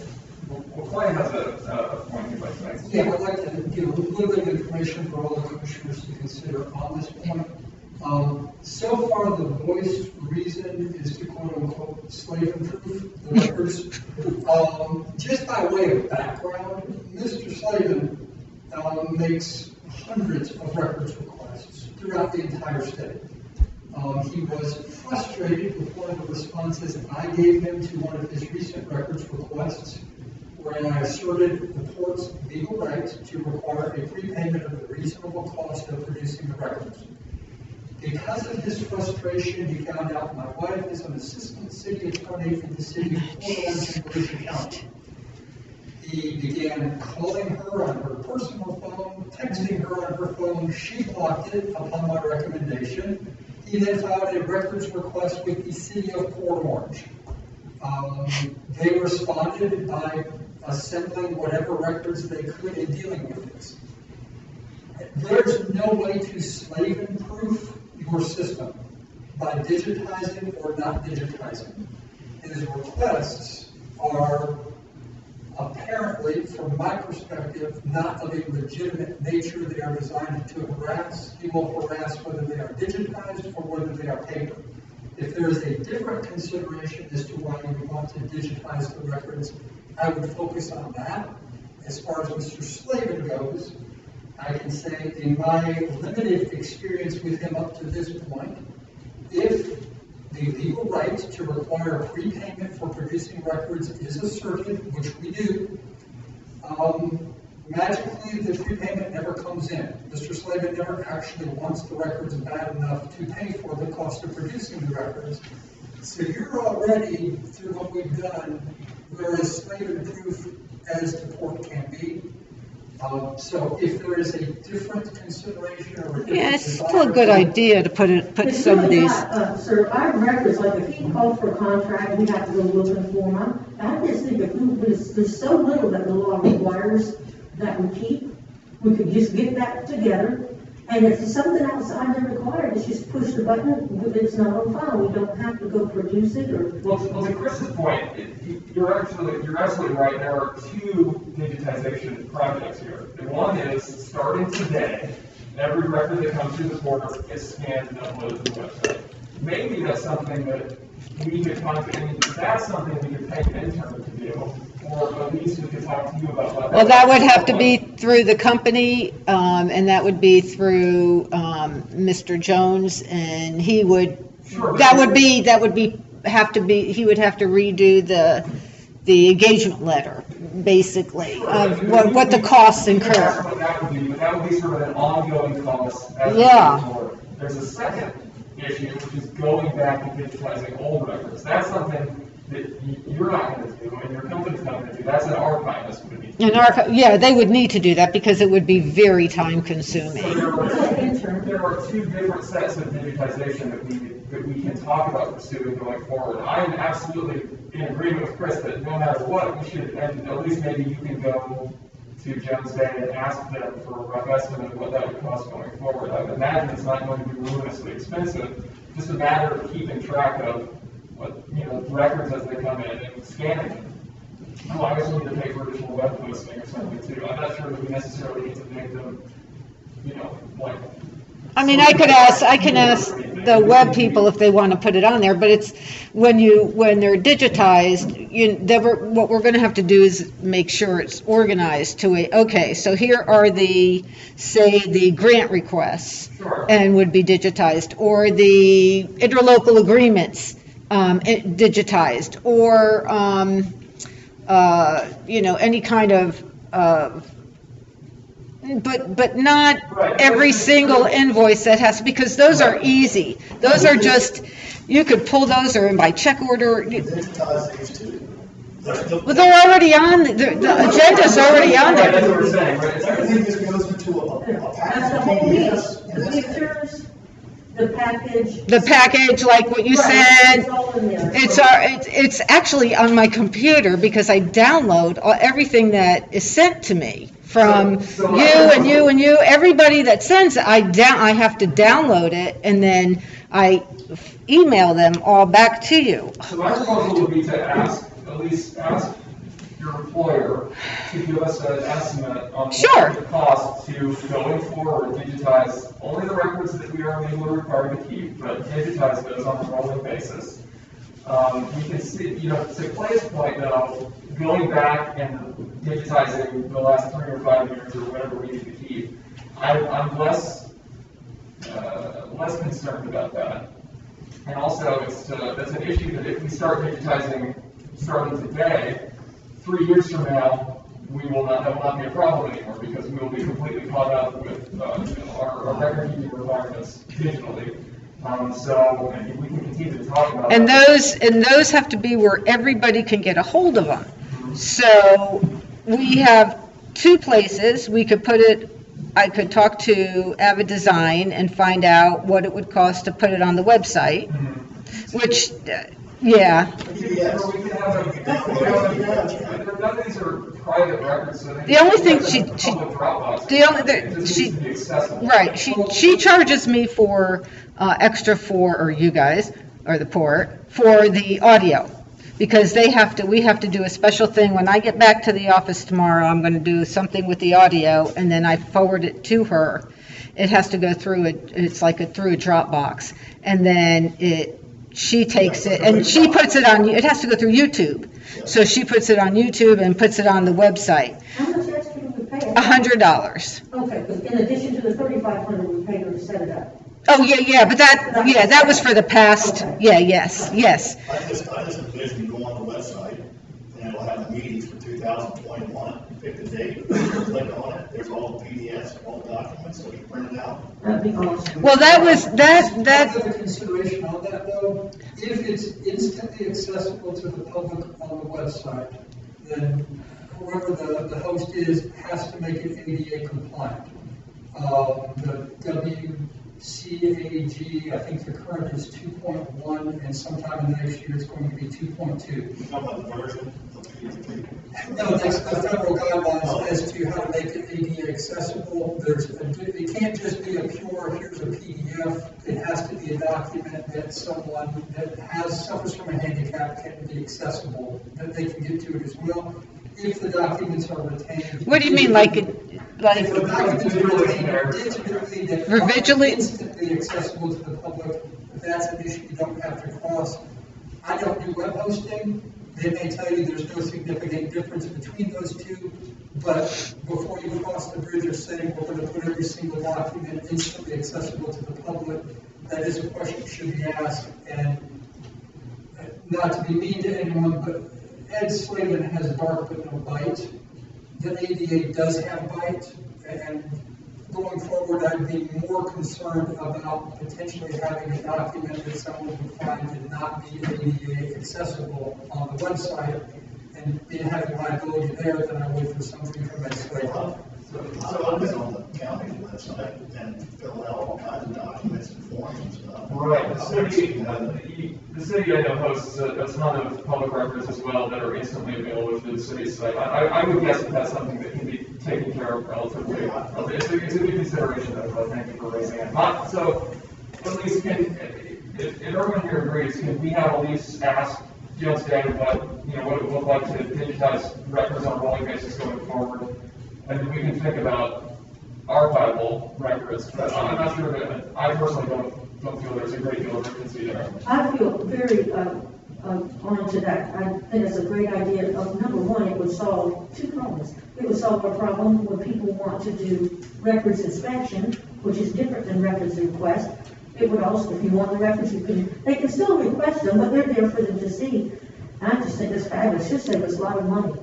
Well, Clay has a point he'd like to make. Yeah, I'd like to give a little bit of information for all the commissioners to consider on this point. So far, the voiced reason is to quote unquote slave-proof the records. Just by way of background, Mr. Slavin makes hundreds of records requests throughout the entire state. He was frustrated with one of the responses I gave him to one of his recent records requests, wherein I asserted the court's legal right to require a prepayment of the reasonable cost of producing the records. Because of his frustration, he found out my wife is an assistant city attorney for the city of Port Orange in Volusia County. He began calling her on her personal phone, texting her on her phone. She blocked it upon my recommendation. He then filed a records request with the city of Port Orange. They responded by assembling whatever records they could and dealing with this. There's no way to slave and proof your system by digitizing or not digitizing. His requests are apparently, from my perspective, not of a legitimate nature. They are designed to harass. He will harass whether they are digitized or whether they are paper. If there is a different consideration as to why you want to digitize the records, I would focus on that. As far as Mr. Slavin goes, I can say in my limited experience with him up to this point, if the legal right to require prepayment for producing records is asserted, which we do, magically the prepayment never comes in. Mr. Slavin never actually wants the records bad enough to pay for the cost of producing the records. So you're already, through what we've done, we're as slave and proof as the court can be. So if there is a different consideration or a different Yeah, it's still a good idea to put some of these. Sir, our records, like if he called for a contract, we have to go looking for him. I just think if there's so little that the law requires that we keep, we could just get that together. And if it's something outside the required, it's just push the button, it's not on file. We don't have to go produce it or. Well, to Chris's point, you're absolutely right. There are two digitization projects here. And one is starting today, every record that comes through the border is scanned and uploaded to the website. Maybe that's something that we could that's something we could pay an intern to do, or at least we could talk to you about what. Well, that would have to be through the company, and that would be through Mr. Jones, and he would. Sure, he would have to redo the engagement letter, basically, of what the costs incur. That's what that would be, but that would be sort of an ongoing cost. Yeah. There's a second issue, which is going back and digitizing old records. That's something that you're not going to do, and your company's not going to do. That's an archivist would be. Yeah, they would need to do that because it would be very time consuming. So there are two different sets of digitization that we can talk about pursuing going forward. I am absolutely in agreement with Chris that no matter what, we should, and at least maybe you can go to Jones Day and ask them for a rough estimate of what that would cost going forward. I would imagine it's not going to be ruinously expensive, just a matter of keeping track of what, records as they come in and scanning them. Oh, I guess we need to pay for additional web hosting or something too. I'm not sure that we necessarily need to make them, like. I mean, I can ask the web people if they want to put it on there, but it's when they're digitized, what we're going to have to do is make sure it's organized to okay, so here are the grant requests. Sure. And would be digitized, or the interlocal agreements digitized, or any kind of but not every single invoice that has, because those are easy. Those are just, you could pull those or by check order. Digitize these two. Well, they're already on, the agenda's already on there. That's what we're saying, right? Everything just goes into a That's the whole package. deal. The pictures, the package. The package, like what you said, It's all in there. it's actually on my computer because I download everything that is sent to me from you, everybody that sends it. I have to download it and then I email them all back to you. So my proposal would be to at least ask your employer to give us an estimate on Sure. the cost to going forward digitize only the records that we are legally required to keep, but digitize those on a rolling basis. We can see, to Clay's point though, going back and digitizing the last 3 or 5 years or whatever we need to keep, I'm less concerned about that. And also, that's an issue that if we start digitizing starting today, 3 years from now, that will not be a problem anymore because we will be completely caught up with our record keeping requirements digitally. So we can continue to talk about And that. those have to be where everybody can get a hold of them. So we have 2 places. We could put it, I could talk to Avid Design and find out what it would cost to put it on the website, which, yeah. None of these are private records, so they. The only thing it's she- a public Dropbox. the only- It just she- needs to be accessible. Right, she charges me for, extra for, or you guys, or the port, for the audio. Because we have to do a special thing. When I get back to the office tomorrow, I'm gonna do something with the audio, and then I forward it to her. It has to go through it's like through a Dropbox. And then she takes it, and she puts it on, it has to go through YouTube. So she puts it on YouTube and puts it on the website. How much extra do we pay? $100. Okay, because in addition to the 3,500 we paid her to set it up. Oh, yeah, but that was for the past, yes. I just envision you go on the website, and it'll have the meetings for 2021, pick the date, click on it, there's all the PDFs, all the documents, so you print it out. That'd be awesome. Well, that, Another consideration on that though, if it's instantly accessible to the public on the website, then whoever the host is has to make it ADA compliant. The WCAG, I think the current is 2.1, and sometime in the next year it's going to be 2.2. You know about the version of PDP? No, that's the federal guidelines as to how to make it ADA accessible. It can't just be a pure, here's a PDF. It has to be a document that someone that suffers from a handicap can be accessible, that they can get to it as well. If the documents are retained. what do you mean, like, If the documents are retained digitally, that are Visually? instantly accessible to the public, if that's an issue you don't have to cross. I don't do web hosting. They may tell you there's no significant difference between those two, but before you cross the bridge of saying we're going to put every single document instantly accessible to the public, that is a question that should be asked. And not to be mean to anyone, but Ed Slavin has bark but no bite. The ADA does have bite, and going forward, I'd be more concerned about potentially having a document that someone would find to not be ADA accessible on the website, and having liability there than I would for something from Ed Slavin. So I've been on the county website and fill out all kinds of documents and forms and stuff. Right, the city I know hosts a ton of public records as well that are instantly available through the city's site. I would guess that that's something that can be taken care of relatively. It's a good consideration, though, thank you for raising it. So, at least if everyone here agrees, can we have at least ask Jill today what it would look like to digitize records on a rolling basis going forward? And then we can think about archival records, but I'm not sure that, I personally don't feel there's a great deal of urgency there. I feel very on to that. I think it's a great idea. Number one, it would solve two problems. It would solve a problem when people want to do records inspection, which is different than records request. It would also, if you want the records, they can still request them, but they're there for them to see. I just think it's fabulous. It should save us a lot of money.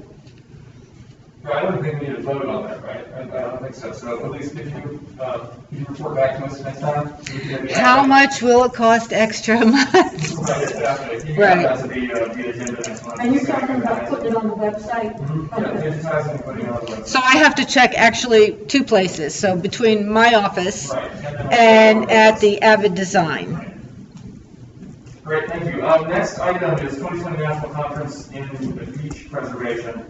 I don't think we need to vote on that, right? I don't think so. So at least if you report back to us next time. how much will it cost extra a month? Right. And you're talking about putting it on the website? Yeah, digitizing and putting it on the website. So I have to check actually two places, so between my office Right. and at the Avid Design. Great, thank you. Next item is 2020 National Conference in Beach Preservation.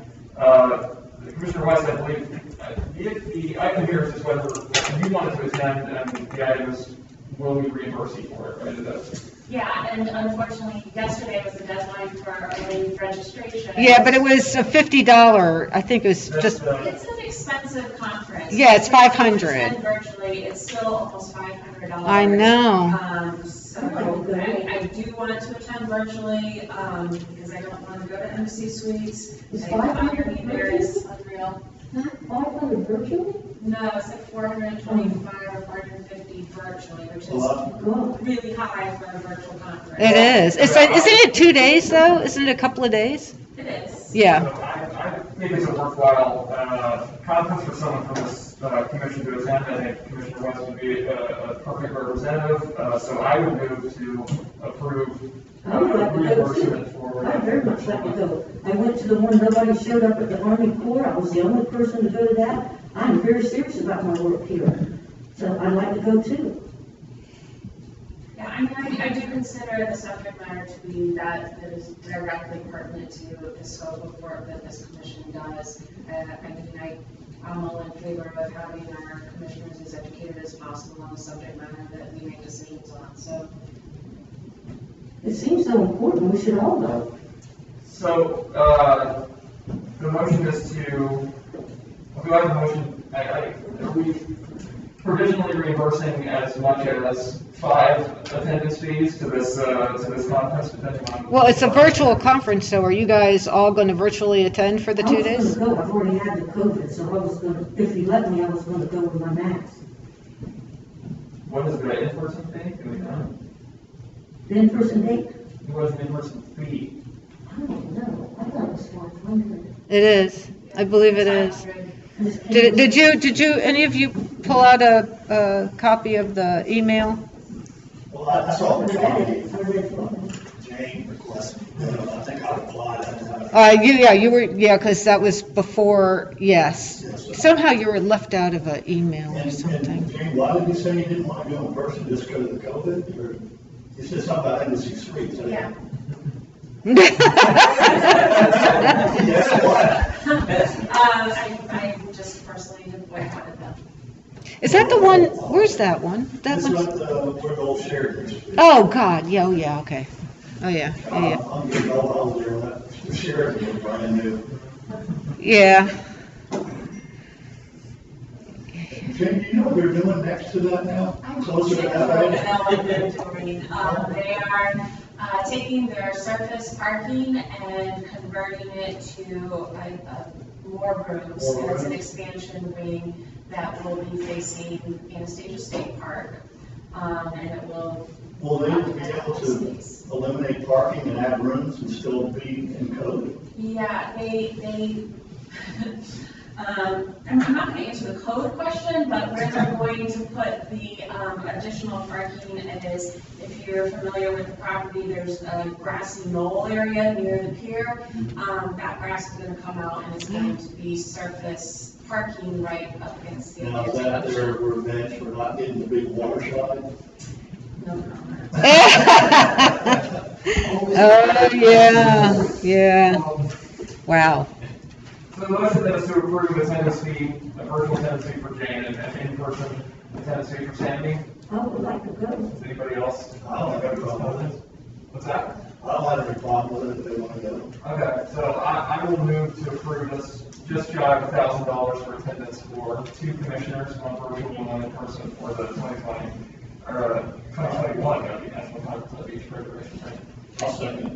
Commissioner West, I believe, the item here is just whether you wanted to attend, and the item is, will we reimburse you for it, right? Yeah, and unfortunately, yesterday was the deadline for early registration. Yeah, but it was a $50, I think it was just, It's an expensive conference. Yeah, it's If you $500. attend virtually, it's still almost $500. I know. So I do want to attend virtually, because I don't want to go to Embassy Suites. Is I find your $500 there is unreal. 500 virtually? No, it's like 425 or 450 virtually, which is God. really high for a virtual conference. It is. Isn't it 2 days though? Isn't it a couple of days? It is. Yeah. So I think it's a worthwhile conference for someone from this commission to attend. I think Commissioner West would be a perfect representative. So I would move to approve I would like to go reimbursement too. for. I'd very much like to go. I went to the one, nobody showed up at the Army Corps. I was the only person to go to that. I'm very serious about my work here. So I'd like to go too. Yeah, I mean, I do consider the subject matter to be that is directly pertinent to the scope of work that this commission does. I'm all in favor of having our commissioners as educated as possible on the subject matter that we make decisions on, so. It seems so important, we should all know. So, the motion is to, do I have a motion, are we provisionally reimbursing as much as 5 attendance fees to this conference, depending on? Well, it's a virtual conference, so are you guys all going to virtually attend for the 2 days? I was gonna go, I've already had the COVID, so I was gonna, if you let me, I was gonna go with my mask. What is the in-person fee? Do we know? The in-person date? What is the in-person fee? I don't know, I thought it was 500. It is. I believe it is. Did you, any of you pull out a copy of the email? Well, I saw the copy Jane requested, I think I replied. You were, because that was before, yes. Somehow you were left out of an email or something. And Jane, why did you say you didn't want to go in person, just go to the COVID, or you said something about Embassy Suites? Yeah. Yes, what? I just personally didn't boycott them. Is that the one, where's that one? That This one's, is where the old Sheraton used to be. oh, God, yeah, okay. Oh, yeah. I'm getting old, I was there when that Sheraton was brand new. Yeah. Jane, do you know what they're doing next to that now? Closer to that I way? don't know what they're doing. They are taking their surface parking and converting it to more rooms. And it's an expansion wing that will be facing Anastasia State Park. And it will. Will they be able to eliminate parking and add rooms and still be in code? Yeah, they I'm not going to answer the code question, but where they're going to put the additional parking is, if you're familiar with the property, there's a grassy knoll area near the pier. That grass is going to come out and it's going to be surface parking right up against the. Now, is that their revenge for not getting the big water slide? No. Oh, yeah. Wow. So the motion then is to approve attendance fee, a virtual attendance fee for Jane and an in-person attendance fee for Sandy. I would like to go. Does anybody else? I don't have a problem with it. What's that? I don't have any problem with it if they want to go. Okay, so I will move to approve this just shy of $1,000 for attendance for 2 commissioners, one virtual and one in person for the 2020, or 2021, National Conference of Beach Recreation. I'll second it.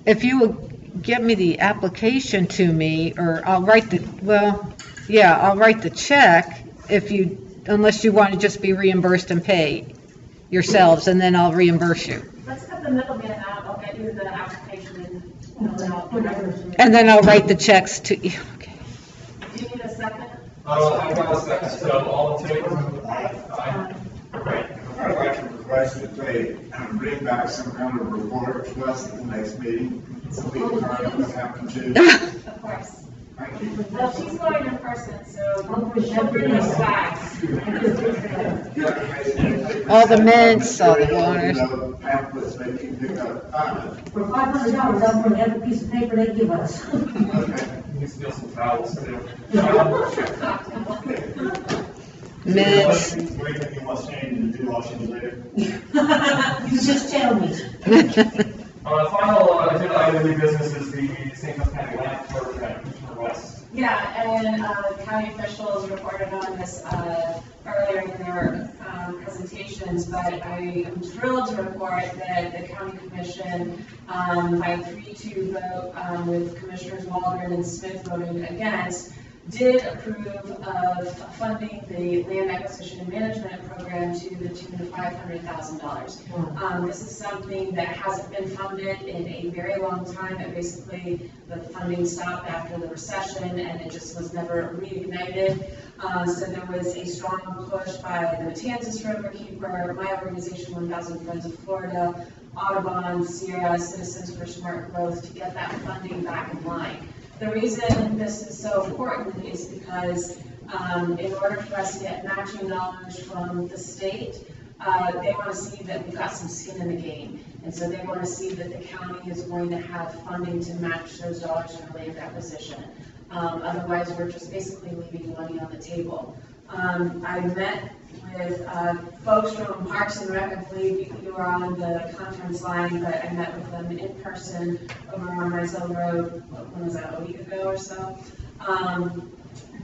If you would get me the application to me, or I'll write I'll write the check unless you want to just be reimbursed and pay yourselves, and then I'll reimburse you. Let's cut the middleman out. I'll get you the application and And then I'll write the checks to you. Okay. do you need a second? I got a second, so all in favor? Aye. I'd like to request that they bring back some kind of report to us at the next meeting, so we can find out what happened to. Of course. Thank you. Well, she's going in person, so she'll bring us back. All the mints, all the waters. Pamphlets they can pick up. For $500, I'll bring every piece of paper they give us. You can steal some towels too. Mints. What do you think you want Sandy to do while she's there? You just tell me. Final agenda item of new business is the St. Clair County Land Program, Commissioner West. Yeah, and county officials reported on this earlier in their presentations, but I am thrilled to report that the county commission, by 3-2 vote with Commissioners Waldron and Smith voting against, did approve of funding the land acquisition and management program to the tune of $500,000. This is something that hasn't been funded in a very long time. It basically, the funding stopped after the recession and it just was never reignited. So there was a strong push by the Matanzas Riverkeeper, my organization, 1,000 Friends of Florida, Audubon, Sierra, Citizens for Smart Growth, to get that funding back in line. The reason this is so important is because in order for us to get matching dollars from the state, they want to see that we've got some skin in the game. And so they want to see that the county is going to have funding to match those dollars for land acquisition. Otherwise, we're just basically leaving money on the table. I met with folks from Parks and Rec. I believe you were on the conference line, but I met with them in person over on Rysell Road, when was that, a week ago or so,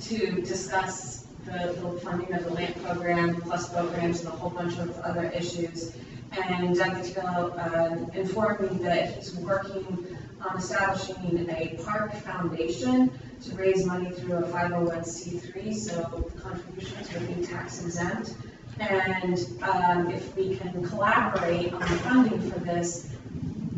to discuss the funding of the land program, plus boat ramps, and a whole bunch of other issues. And Doug Gill informed me that he's working on establishing a park foundation to raise money through a 501c3, so contributions would be tax exempt. And if we can collaborate on funding for this,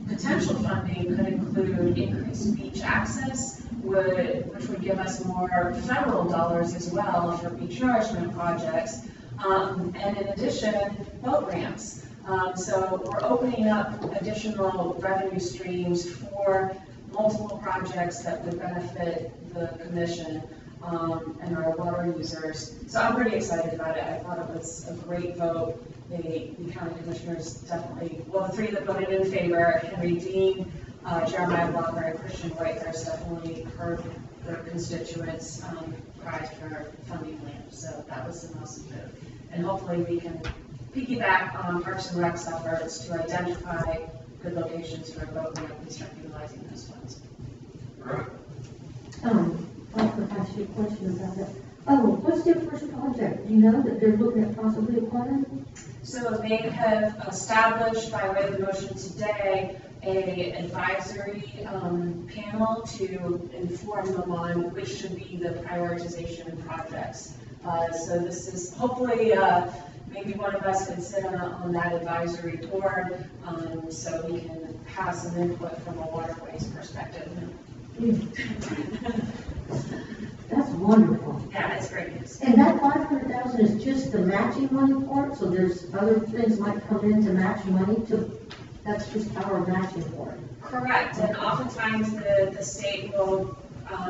potential funding could include increased beach access, which would give us more federal dollars as well for beach nourishment projects, and in addition, boat ramps. So we're opening up additional revenue streams for multiple projects that would benefit the commission and our water users. So I'm pretty excited about it. I thought it was a great vote. The county commissioners definitely, well, the three that voted in favor, Henry Dean, Jeremiah Walker, and Christian Whitehurst, definitely heard their constituents cry for funding land. So that was an awesome vote. And hopefully we can piggyback on Parks and Rec's efforts to identify good locations for a boat ramp and start utilizing those funds. I could ask you a question about that. Oh, what's their first project? Do you know that they're looking at possibly acquiring? So they have established, by way of the motion today, a advisory panel to inform them on which should be the prioritization of projects. So this is hopefully maybe one of us can sit on that advisory board, so we can have some input from a waterways perspective. That's wonderful. Yeah, it's great news. And that 500,000 is just the matching money part, so there's other things might come in to match money to, that's just our matching for it. Correct, and oftentimes the state will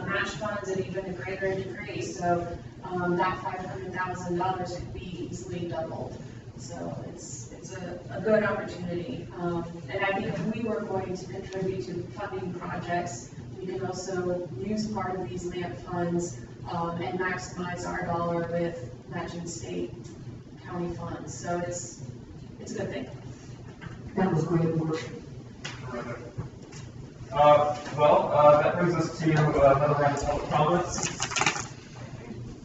match funds at even a greater degree, so that $500,000 could be easily doubled. So it's a good opportunity. And I think if we were going to contribute to funding projects, we can also use part of these LAMP funds and maximize our dollar with matching state county funds. So it's a good thing. That was great work. That brings us to another round of public comments.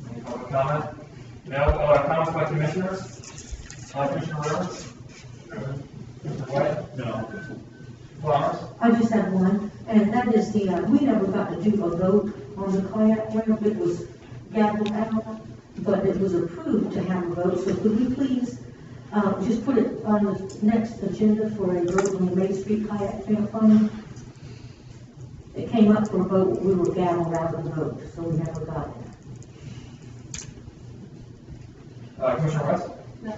Any public comment? No comments by commissioners? Commissioner Rivers? Commissioner White? No. Flowers? I just have one, and that is we never got to do a vote on the kayak ramp. It was gavelled out, but it was approved to have a vote. So could we please just put it on the next agenda for a vote on the Main Street kayak ramp fund? It came up for a vote, we were gavelled out of the vote, so we never got it. Commissioner West? No.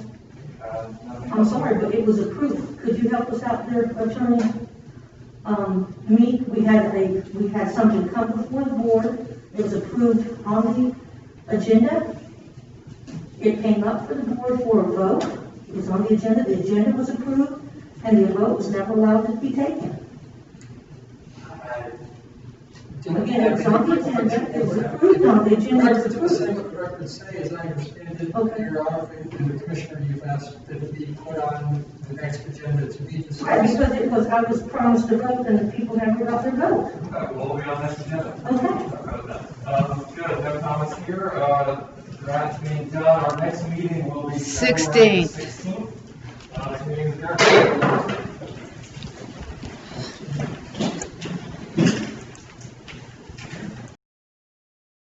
I'm sorry, but it was approved. Could you help us out there, Attorney? We had something come before the board. It was approved on the agenda. It came up for the board for a vote. It was on the agenda. The agenda was approved, and the vote was never allowed to be taken. Again, it's on the agenda. It was approved on the agenda. Records say what the records say, as I understand it. Okay. Your office and the commissioner, you've asked that it be put on the next agenda to be discussed. Right, because I was promised a vote, and the people never got their vote. Okay, we'll be on next agenda. Okay. Good, no comments here. That's being done. Our next meeting will be February 16th.